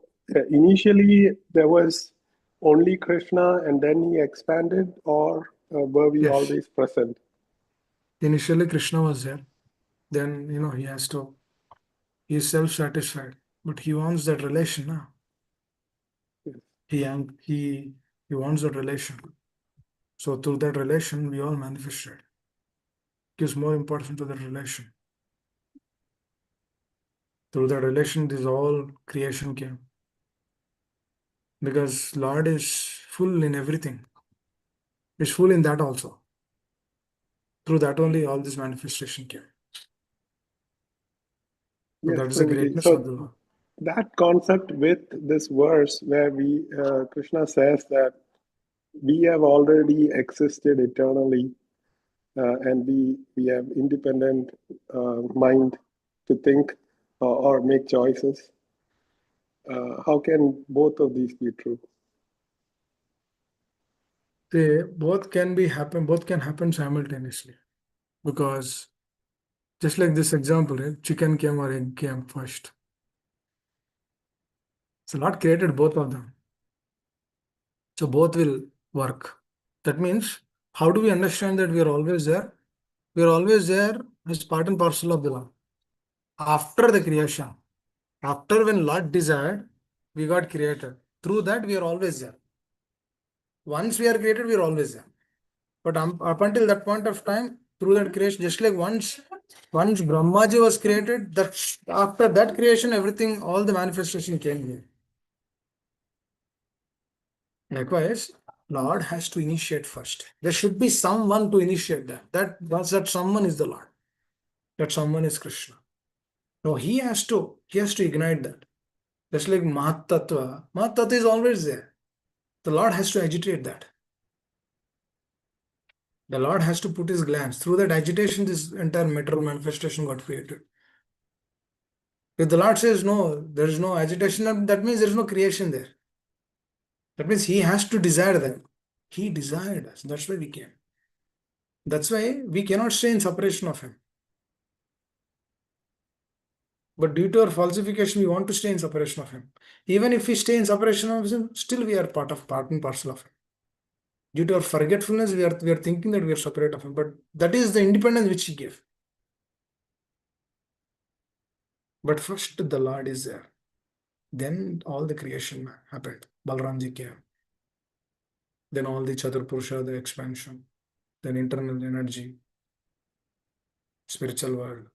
Speaker 3: initially there was only Krishna and then he expanded, or were we
Speaker 7: Yes.
Speaker 3: always present?
Speaker 7: Initially Krishna was there. Then, he is self-satisfied, but he wants that relation now.
Speaker 3: Yes.
Speaker 7: He wants that relation. So through that relation, we all manifested. Gives more importance to that relation. Through that relation, this all creation came. Because Lord is full in everything. Is full in that also. Through that only all this manifestation came. So
Speaker 3: Yes,
Speaker 7: that is the
Speaker 3: Prabhuji.
Speaker 7: greatness of the
Speaker 3: So
Speaker 7: Lord.
Speaker 3: that concept with this verse where Krishna says that we have already existed eternally, and we have independent mind to think or make choices. How can both of these be true?
Speaker 7: Both can happen simultaneously. Because just like this example, right? Chicken came or egg came first. So Lord created both of them. So both will work. That means, how do we understand that we are always there? We are always there as part and parcel of the Lord. After the creation, after when Lord desired, we got created. Through that, we are always there. Once we are created, we are always there. But up until that point of time, through that creation, just like once Brahmaji was created, that after that creation, everything, all the manifestation came here. Likewise, Lord has to initiate first. There should be someone to initiate that. That someone is the Lord. That someone is Krishna. No, he has to ignite that. Just like Mahat Tattva is always there. The Lord has to agitate that. The Lord has to put his glance. Through that agitation, this entire material manifestation got created. If the Lord says no, there is no agitation, that means there is no creation there. That means he has to desire them. He desired us. That's why we came. That's why we cannot stay in separation of him. But due to our falsification, we want to stay in separation of him. Even if we stay in separation of him, still we are part and parcel of him. Due to our forgetfulness, we are thinking that we are separate of him. But that is the independence which he gave. But first the Lord is there. Then all the creation happened. Balramji came. Then all the Chaturpurusha, the expansion. Then internal energy. Spiritual world.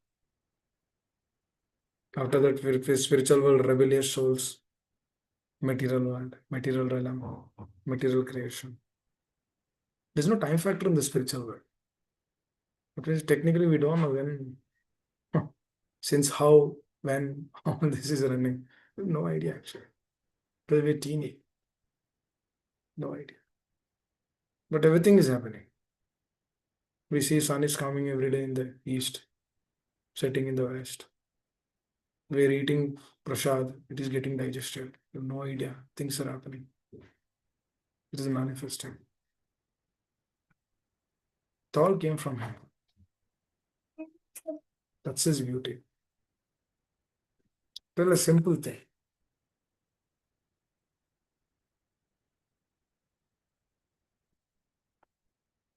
Speaker 7: After that, spiritual world, rebellious souls. Material world, material realm, material creation. There's no time factor in the spiritual world. Because technically we don't know when, since how, when, how this is running. We have no idea actually. Because we're teeny. No idea. But everything is happening. We see sun is coming every day in the east, setting in the west. We're eating prasad, it is getting digested. We have no idea. Things are happening. It is manifesting. It all came from him. That's his beauty. Tell a simple thing.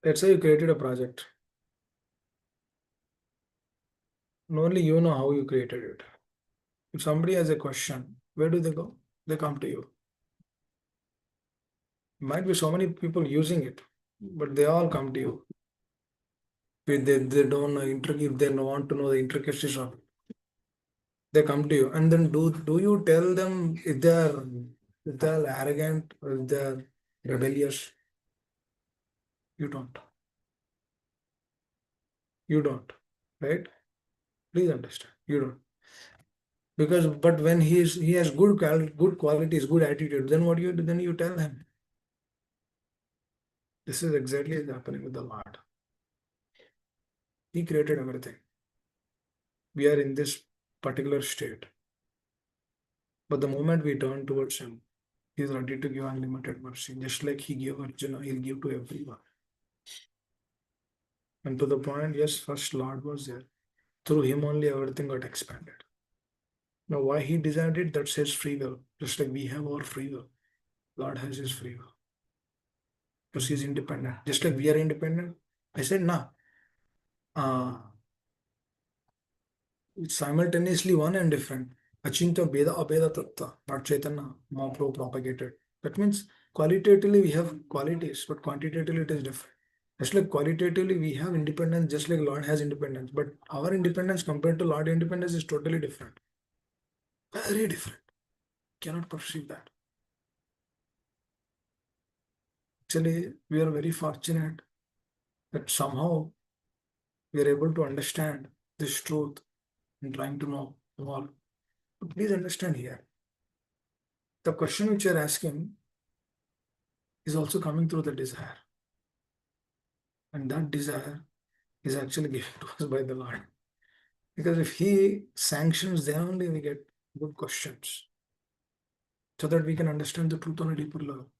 Speaker 7: Let's say you created a project. And only you know how you created it. If somebody has a question, where do they go? They come to you. Might be so many people using it, but they all come to you. If they don't know if they want to know the intricacies of it, they come to you. And then do you tell them if they're arrogant or if they're rebellious? You don't. You don't. Right? Please understand. You don't. But when he has good qualities, good attitude, then what you do? Then you tell him. This is exactly happening with the Lord. He created everything. We are in this particular state. But the moment we turn towards Him, He is ready to give unlimited mercy. Just like He gave Arjuna, He'll give to everyone. And to the point, yes, first Lord was there. Through Him only everything got expanded. Now, why He designed it, that's His free will. Just like we have our free will. Lord has His free will. Because He's independent. Just like we are independent. I said, nah. It's simultaneously one and different. Achintya Beda Abeda Tattva, Lord Chaitanya Mahaprabhu propagated. That means qualitatively we have qualities, but quantitatively it is different. Just like qualitatively we have independence, just like Lord has independence, but our independence compared to Lord independence is totally different. Very different. Cannot perceive that. Actually, we are very fortunate that somehow we are able to understand this truth and trying to know all. But please understand here. The question which you are asking is also coming through the desire. And that desire is actually given to us by the Lord. Because if He sanctions, then only we get good questions. So that we can understand the truth on a deeper level.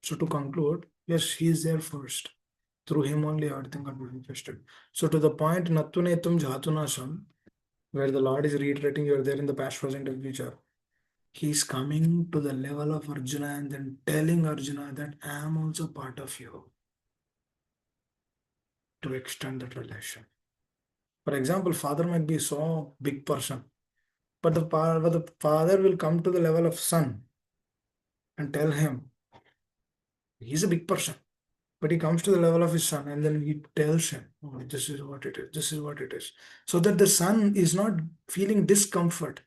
Speaker 7: So to conclude, yes, He is there first. Through Him only everything got manifested. So to the point, Nattunetum Jatunasam, where the Lord is reiterating you are there in the past, present, and future. He is coming to the level of Arjuna and then telling Arjuna that I am also part of you, to extend that relation. For example, father might be so big person, but the father will come to the level of son and tell him, he's a big person, but he comes to the level of his son and then he tells him, oh, this is what it is, this is what it is. So that the son is not feeling discomfort.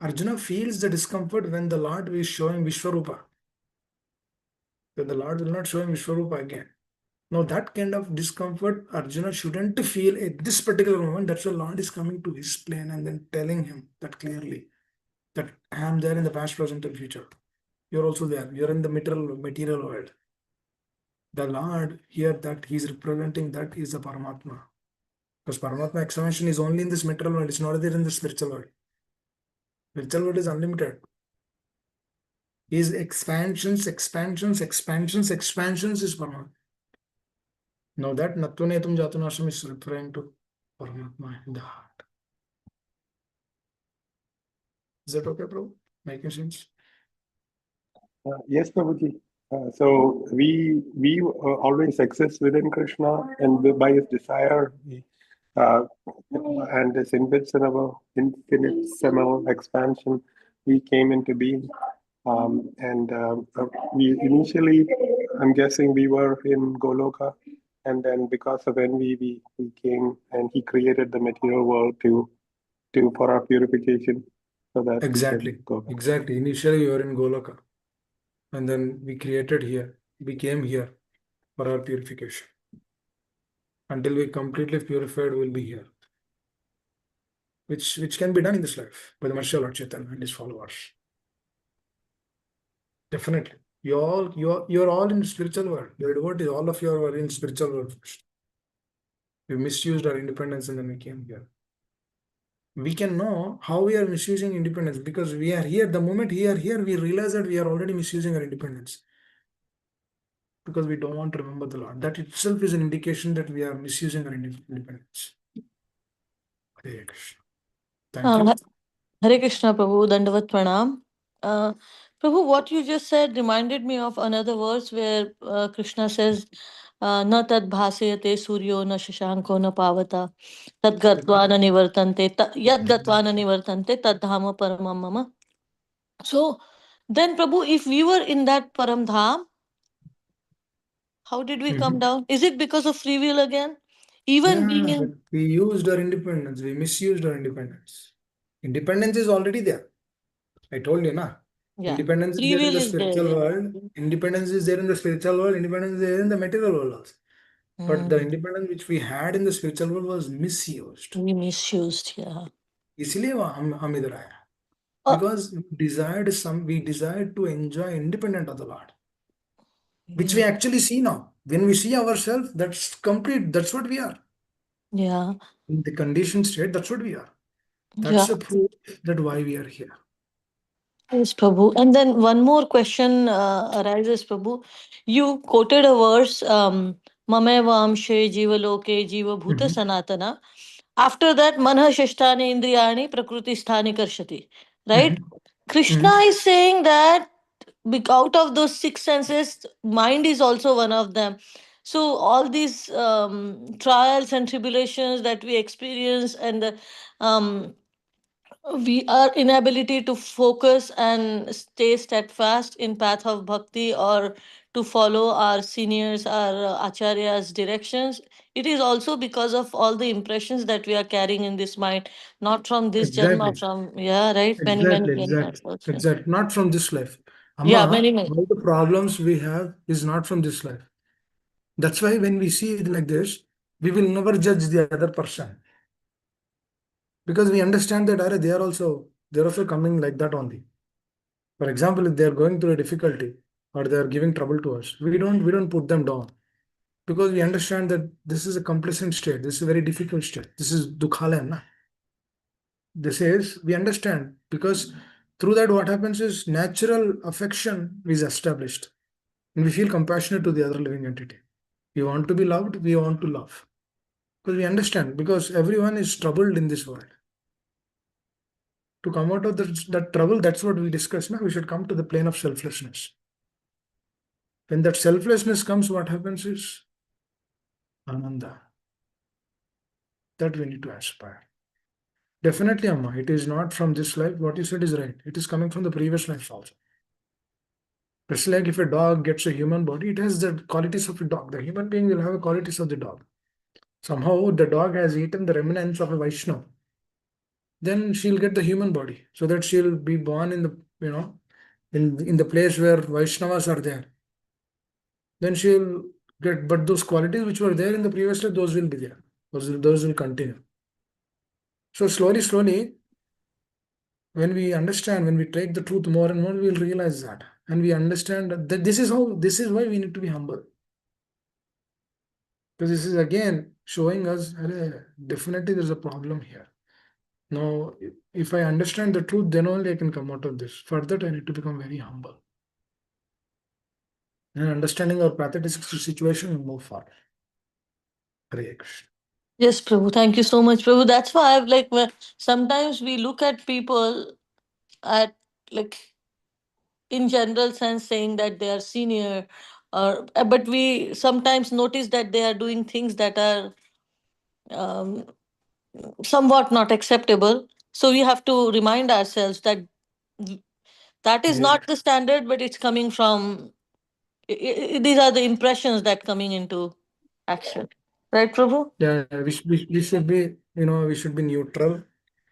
Speaker 7: Arjuna feels the discomfort when the Lord is showing Vishwarupa. Then the Lord will not show him Vishwarupa again. Now that kind of discomfort Arjuna shouldn't feel at this particular moment. That's why Lord is coming to his plane and then telling him that clearly, that I am there in the past, present, and future. You're also there. You're in the material world. The Lord here that He's representing, that is the Paramatma. Because Paramatma expansion is only in this material world. It's not there in the spiritual world. Spiritual world is unlimited. His expansions is Paramatma. Now that Nattunetum Jatunasham is referring to Paramatma in the heart. Is that okay, Prabhu? Making sense?
Speaker 3: Yes, Prabhuji. So we always exist within Krishna, and by His desire, and His infinitesimal expansion, we came into being. We initially, I'm guessing, we were in Goloka, and then because of envy, we came and He created the material world for our purification, so that
Speaker 7: Exactly.
Speaker 3: we can go back.
Speaker 7: Exactly. Initially, you were in Goloka. And then we created here. We came here for our purification. Until we completely purified, we'll be here. Which can be done in this life by the mercy of Lord Chaitanya and his followers. Definitely. You're all in the spiritual world. Your devotees, all of you are in spiritual world first. We misused our independence and then we came here. We can know how we are misusing independence because we are here. The moment we are here, we realize that we are already misusing our independence. Because we don't want to remember the Lord. That itself is an indication that we are misusing our independence. Hare Krishna. Thank you.
Speaker 8: Hare Krishna, Prabhu, Dandavat Pranam. Prabhu, what you just said reminded me of another verse where Krishna says, Na tad bhasayate suryo na shashanko na pavata tad gatva na nivartante yad gatva na nivartante tad dhama paramam mama. So then, Prabhu, if we were in that param dham, how did we come down? Is it because of free will again? Even being
Speaker 7: Yeah, but
Speaker 8: in...
Speaker 7: we used our independence. We misused our independence. Independence is already there. I told you, na.
Speaker 8: Yeah.
Speaker 7: Independence is
Speaker 8: Free
Speaker 7: there in
Speaker 8: will
Speaker 7: the
Speaker 8: is there.
Speaker 7: spiritual world. Independence is there in the spiritual world. Independence is there in the material world also. But the independence which we had in the spiritual world was misused.
Speaker 8: We misused, yeah.
Speaker 7: इसलिए हम इधर आए. Because we desired to enjoy independent of the Lord. which we actually see now. When we see ourselves, that's complete. That's what we are.
Speaker 8: Yeah.
Speaker 7: In the conditioned state, that's what we are.
Speaker 8: Yeah.
Speaker 7: That's a proof that why we are here.
Speaker 8: Yes, Prabhu. And then one more question arises, Prabhu. You quoted a verse, Mamevamshe Jivaloke Jiva Bhuta Sanatana. After that, Manha Shashtani Indriyani Prakriti Sthani Karshati. Right? Krishna is saying that out of those six senses, mind is also one of them. So all these trials and tribulations that we experience, and the we our inability to focus and stay steadfast in path of bhakti, or to follow our seniors, our acharyas directions, it is also because of all the impressions that we are carrying in this mind, not from this janma,
Speaker 7: Exactly.
Speaker 8: from, yeah, right, many
Speaker 7: Exactly.
Speaker 8: lives also.
Speaker 7: Exactly. Not from this life.
Speaker 8: Yeah,
Speaker 7: Amma,
Speaker 8: many.
Speaker 7: all the problems we have is not from this life. That's why when we see it like this, we will never judge the other person. Because we understand that they're also coming like that only. For example, if they're going through a difficulty or they're giving trouble to us, we don't put them down. Because we understand that this is a complacent state, this is a very difficult state. This is dukhalayam, na? This is, we understand, because through that what happens is natural affection is established. And we feel compassionate to the other living entity. We want to be loved, we want to love. Because we understand, because everyone is troubled in this world. To come out of that trouble, that's what we discussed now. We should come to the plane of selflessness. When that selflessness comes, what happens is Ananda. That we need to aspire. Definitely, Amma, it is not from this life. What you said is right. It is coming from the previous life also. Just like if a dog gets a human body, it has the qualities of a dog. The human being will have the qualities of the dog. Somehow the dog has eaten the remnants of a Vaishnava. Then she'll get the human body, so that she'll be born in the, in the place where Vaishnavas are there. Then she'll get, but those qualities which were there in the previous life, those will be there. Those will continue. So slowly, when we understand, when we take the truth more and more, we'll realize that. And we understand that this is why we need to be humble. Because this is again showing us, definitely there's a problem here. Now, if I understand the truth, then only I can come out of this. For that, I need to become very humble. And understanding our pathetic situation, we move forward. Hare Krishna.
Speaker 8: Yes, Prabhu. Thank you so much, Prabhu. That's why I've sometimes we look at people at, like, in general sense, saying that they are senior, or but we sometimes notice that they are doing things that are um, somewhat not acceptable. So we have to remind ourselves that that is
Speaker 7: Yeah.
Speaker 8: not the standard, but it's coming from these are the impressions that coming into action. Right, Prabhu?
Speaker 7: Yeah, we should be, we should be neutral.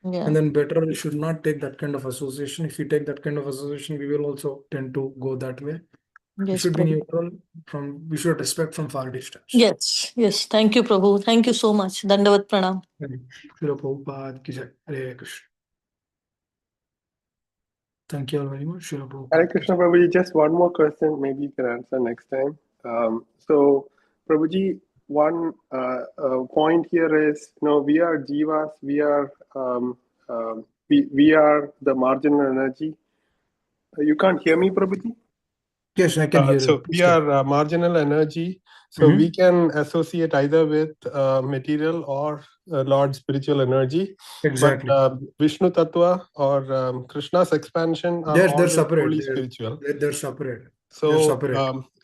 Speaker 8: Yeah.
Speaker 7: And then better, we should not take that kind of association. If we take that kind of association, we will also tend to go that way. We
Speaker 8: Yes,
Speaker 7: should be
Speaker 8: Prabhu.
Speaker 7: neutral. We should respect from far distance.
Speaker 8: Yes. Thank you, Prabhu. Thank you so much. Dandavat Pranam.
Speaker 7: Srila Prabhupada ki jai. Hare Krishna. Thank you all very much. Srila Prabhupada
Speaker 3: Hare
Speaker 7: ki
Speaker 3: Krishna,
Speaker 7: jai.
Speaker 3: Prabhuji, just one more question, maybe you can answer next time. So, Prabhuji, one point here is, we are jivas, we are the marginal energy. You can't hear me, Prabhuji?
Speaker 7: Yes, I can hear
Speaker 3: So
Speaker 7: you.
Speaker 3: we are marginal energy. So we can associate either with material or Lord spiritual energy.
Speaker 7: Exactly.
Speaker 3: But Vishnu Tattva or Krishna's expansion are
Speaker 7: They're
Speaker 3: always
Speaker 7: separate.
Speaker 3: fully spiritual.
Speaker 7: They're separate.
Speaker 3: So,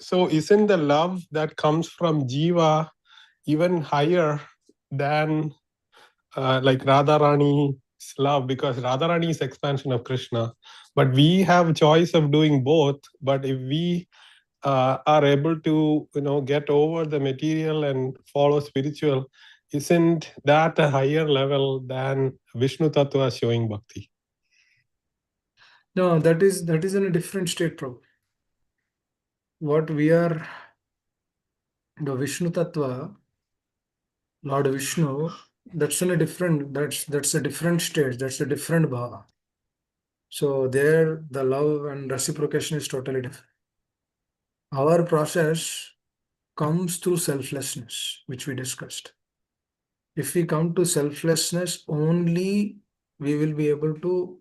Speaker 3: so isn't the love that comes from Jiva even higher than like Radharani's love? Because Radharani is expansion of Krishna, but we have choice of doing both. But if we are able to, get over the material and follow spiritual, isn't that a higher level than Vishnu Tattva showing bhakti?
Speaker 7: No, that is in a different state, Prabhu. What we are, the Vishnu Tattva, Lord Vishnu, that's in a different, that's a different stage, that's a different bhava. So there, the love and reciprocation is totally different. Our process comes through selflessness, which we discussed. If we come to selflessness only, we will be able to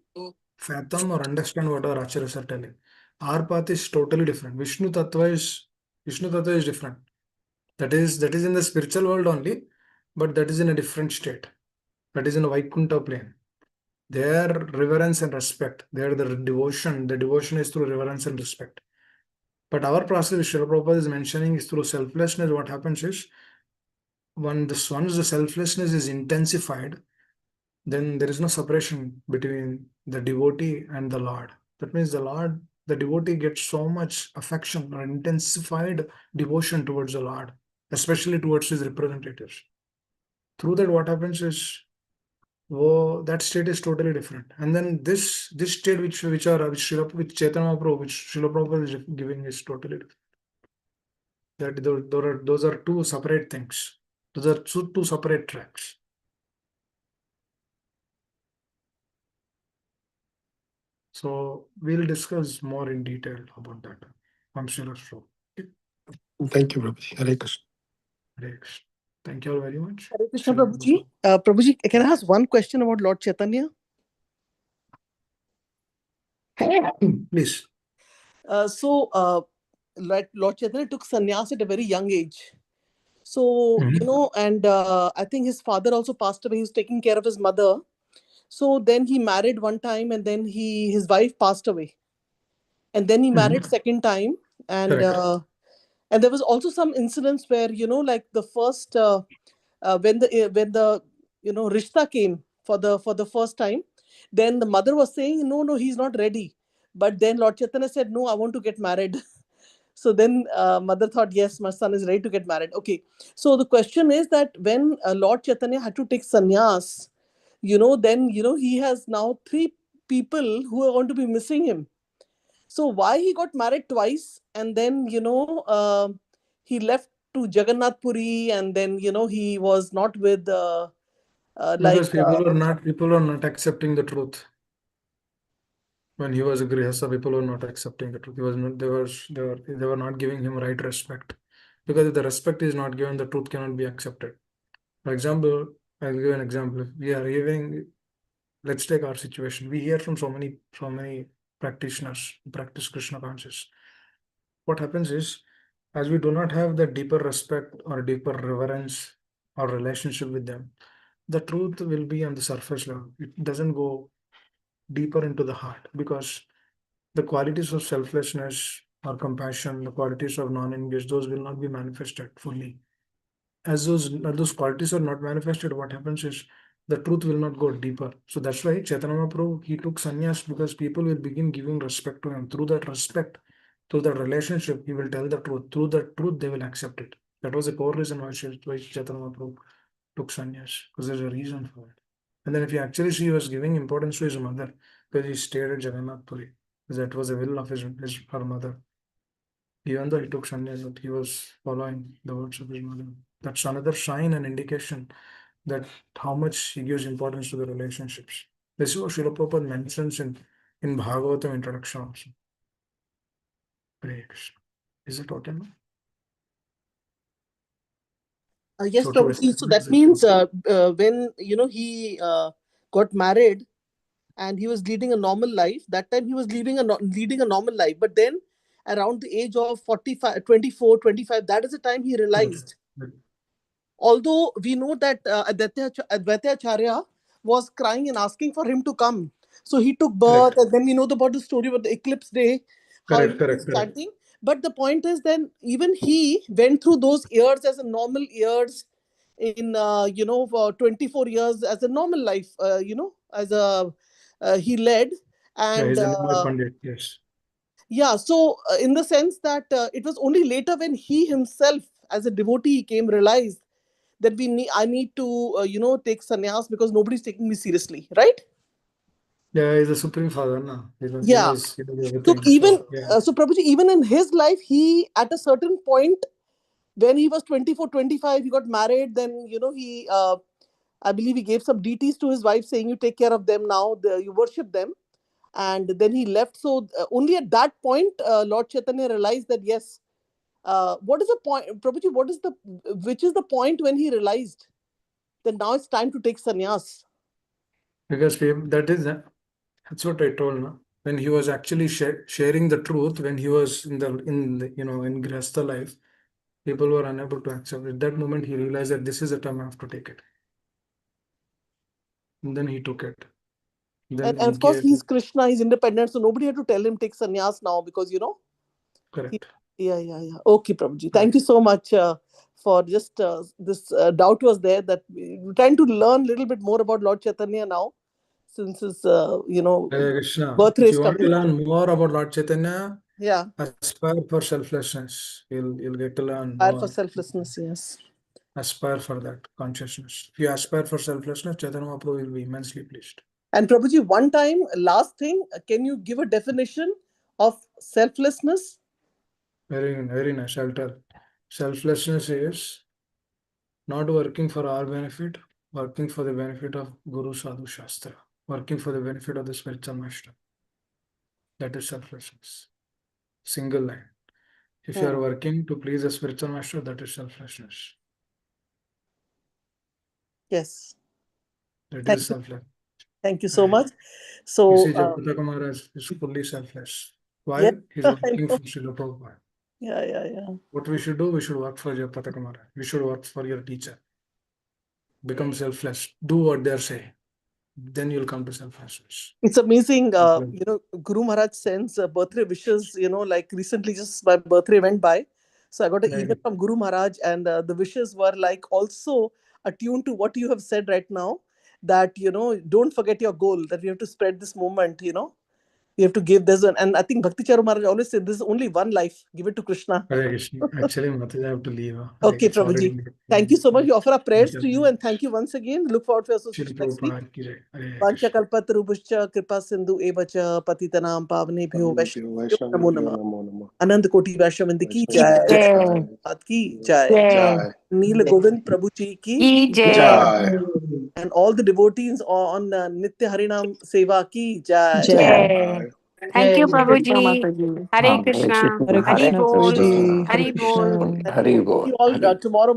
Speaker 7: fathom or understand what our acharyas are telling. Our path is totally different. Vishnu Tattva is different. That is in the spiritual world only, but that is in a different state. That is in a Vaikuntha plane. Their reverence and respect, their the devotion. The devotion is through reverence and respect. But our process, which Srila Prabhupada is mentioning, is through selflessness. What happens is, once the selflessness is intensified, then there is no separation between the devotee and the Lord. That means the devotee gets so much affection or intensified devotion towards the Lord, especially towards his representatives. Through that, what happens is, that state is totally different. And then this state which Chaitanya Mahaprabhu, which Srila Prabhupada is giving, is totally different. Those are two separate things. Those are two separate tracks. So we'll discuss more in detail about that. I'm sure.
Speaker 2: Thank you, Prabhuji. Hare Krishna.
Speaker 7: Hare Krishna. Thank you all very much.
Speaker 5: Hare Krishna, Prabhuji. Prabhuji, can I ask one question about Lord Chaitanya?
Speaker 7: Please.
Speaker 5: Lord Chaitanya took sannyas at a very young age. So, and I think his father also passed away. He was taking care of his mother. So then he married one time, and then his wife passed away. And then he married second time. And there was also some incidents where, like the first, when the Rishta came for the first time, then the mother was saying, no, he's not ready. But then Lord Chaitanya said, no, I want to get married. So then mother thought, yes, my son is ready to get married. Okay. So the question is that when Lord Chaitanya had to take sannyas, then, he has now 3 people who are going to be missing him. So why he got married twice, and then, he left to Jagannath Puri, and then, he was not with
Speaker 7: Because people are not accepting the truth. When he was a grihastha, people were not accepting the truth. They were not giving him right respect. Because if the respect is not given, the truth cannot be accepted. For example, I'll give an example. We are hearing, let's take our situation. We hear from so many practitioners who practice Krishna consciousness. What happens is, as we do not have the deeper respect or deeper reverence or relationship with them, the truth will be on the surface level. It doesn't go deeper into the heart, because the qualities of selflessness or compassion, the qualities of non-engaged, those will not be manifested fully. As those qualities are not manifested, what happens is the truth will not go deeper. So that's why Chaitanya Mahaprabhu, he took sannyas, because people will begin giving respect to him. Through that respect, through that relationship, he will tell the truth. Through that truth, they will accept it. That was the core reason why Chaitanya Mahaprabhu took sannyas, because there's a reason for it. And then if you actually see, he was giving importance to his mother, because he stayed at Jagannath Puri, because that was the will of her mother. Even though he took sannyas, but he was following the words of his mother. That's another sign and indication that how much he gives importance to the relationships. This is what Srila Prabhupada mentions in Bhagavatam introduction also. Hare Krishna. Is it okay now?
Speaker 5: Yes, Prabhuji. So that means when he got married and he was leading a normal life, that time he was leading a normal life. But then around the age of 45, 24, 25, that is the time he realized. Although we know that Advaita Acharya was crying and asking for him to come. So he took birth, and then we know about the story about the eclipse day, how he was chanting. But the point is, then even he went through those years as a normal years in for 24 years as a normal life, as a he led. And
Speaker 7: he's a Pandit, yes.
Speaker 5: Yeah, so in the sense that it was only later when he himself as a devotee came realized that I need to take sannyas because nobody's taking me seriously, right?
Speaker 7: Yeah, he's a supreme father, no?
Speaker 5: Yeah. So even so Prabhuji, even in his life, he at a certain point when he was 24, 25, he got married. Then he I believe he gave some deities to his wife, saying, "You take care of them now. You worship them." And then he left. So only at that point, Lord Chaitanya realized that yes, What is the point, Prabhuji? Which is the point when he realized that now it's time to take sannyas?
Speaker 7: Because that's what I told. No? When he was actually sharing the truth, when he was in Grihastha life, people were unable to accept. At that moment, he realized that this is the time I have to take it. And then he took it. Then
Speaker 5: And of course, he's Krishna, he's independent, so nobody had to tell him take sannyas now because,
Speaker 7: Correct.
Speaker 5: Yeah. Okay, Prabhuji. Thank you so much for just this doubt was there that we're trying to learn a little bit more about Lord Chaitanya now, since his,
Speaker 7: Krishna,
Speaker 5: birthday
Speaker 7: if
Speaker 5: is
Speaker 7: you want to
Speaker 5: coming.
Speaker 7: learn more about Lord Chaitanya,
Speaker 5: Yeah.
Speaker 7: aspire for selflessness. You'll get to learn
Speaker 5: Aspire
Speaker 7: more.
Speaker 5: for selflessness, yes.
Speaker 7: Aspire for that consciousness. If you aspire for selflessness, Chaitanya Mahaprabhu will be immensely pleased.
Speaker 5: And Prabhuji, one time, last thing, can you give a definition of selflessness?
Speaker 7: Very, very nice. I'll tell. Selflessness is not working for our benefit, working for the benefit of Guru Sadhu Shastra, working for the benefit of the spiritual master. That is selflessness. Single line. If you are working to please the spiritual master, that is selflessness.
Speaker 5: Yes.
Speaker 7: That is selfless.
Speaker 5: Thank you so much. So,
Speaker 7: you see, Jagata Kumara is fully selfless. Why?
Speaker 5: Yeah,
Speaker 7: He's working for Srila Prabhupada.
Speaker 5: Yeah.
Speaker 7: What we should do, we should work for Jagata Kumara. We should work for your teacher. Become selfless. Do what they say. Then you'll come to selflessness.
Speaker 5: It's amazing, Guru Maharaj sends birthday wishes, like recently just my birthday went by. So I got an email from Guru Maharaj and the wishes were like also attuned to what you have said right now, that, don't forget your goal, that we have to spread this movement, you have to give this one. And I think Bhakti Charu Maharaj always said, this is only one life, give it to Krishna.
Speaker 7: Actually, Mataji, I have to leave.
Speaker 5: Okay, Prabhuji. Thank you so much. We offer our prayers to you and thank you once again. Look forward to your association next week. Panchakalpatarubhascha kripa sindhu evacha patitanam pavnebhyo vaishnavebhyo namo namah. Anand Koti Vaishnavinda ki jai. Ki jai. Nila Govind Prabhu ji ki
Speaker 1: Jai.
Speaker 5: And all the devotees on Nitya Harinam Seva ki jai.
Speaker 1: Jai. Thank you, Prabhuji. Hare Krishna.
Speaker 6: Hare Krishna,
Speaker 1: Hari Bol.
Speaker 6: Prabhuji. Hare
Speaker 1: Hari
Speaker 6: Krishna.
Speaker 1: Bol.
Speaker 3: Hari
Speaker 5: See
Speaker 3: Bol.
Speaker 5: you all tomorrow.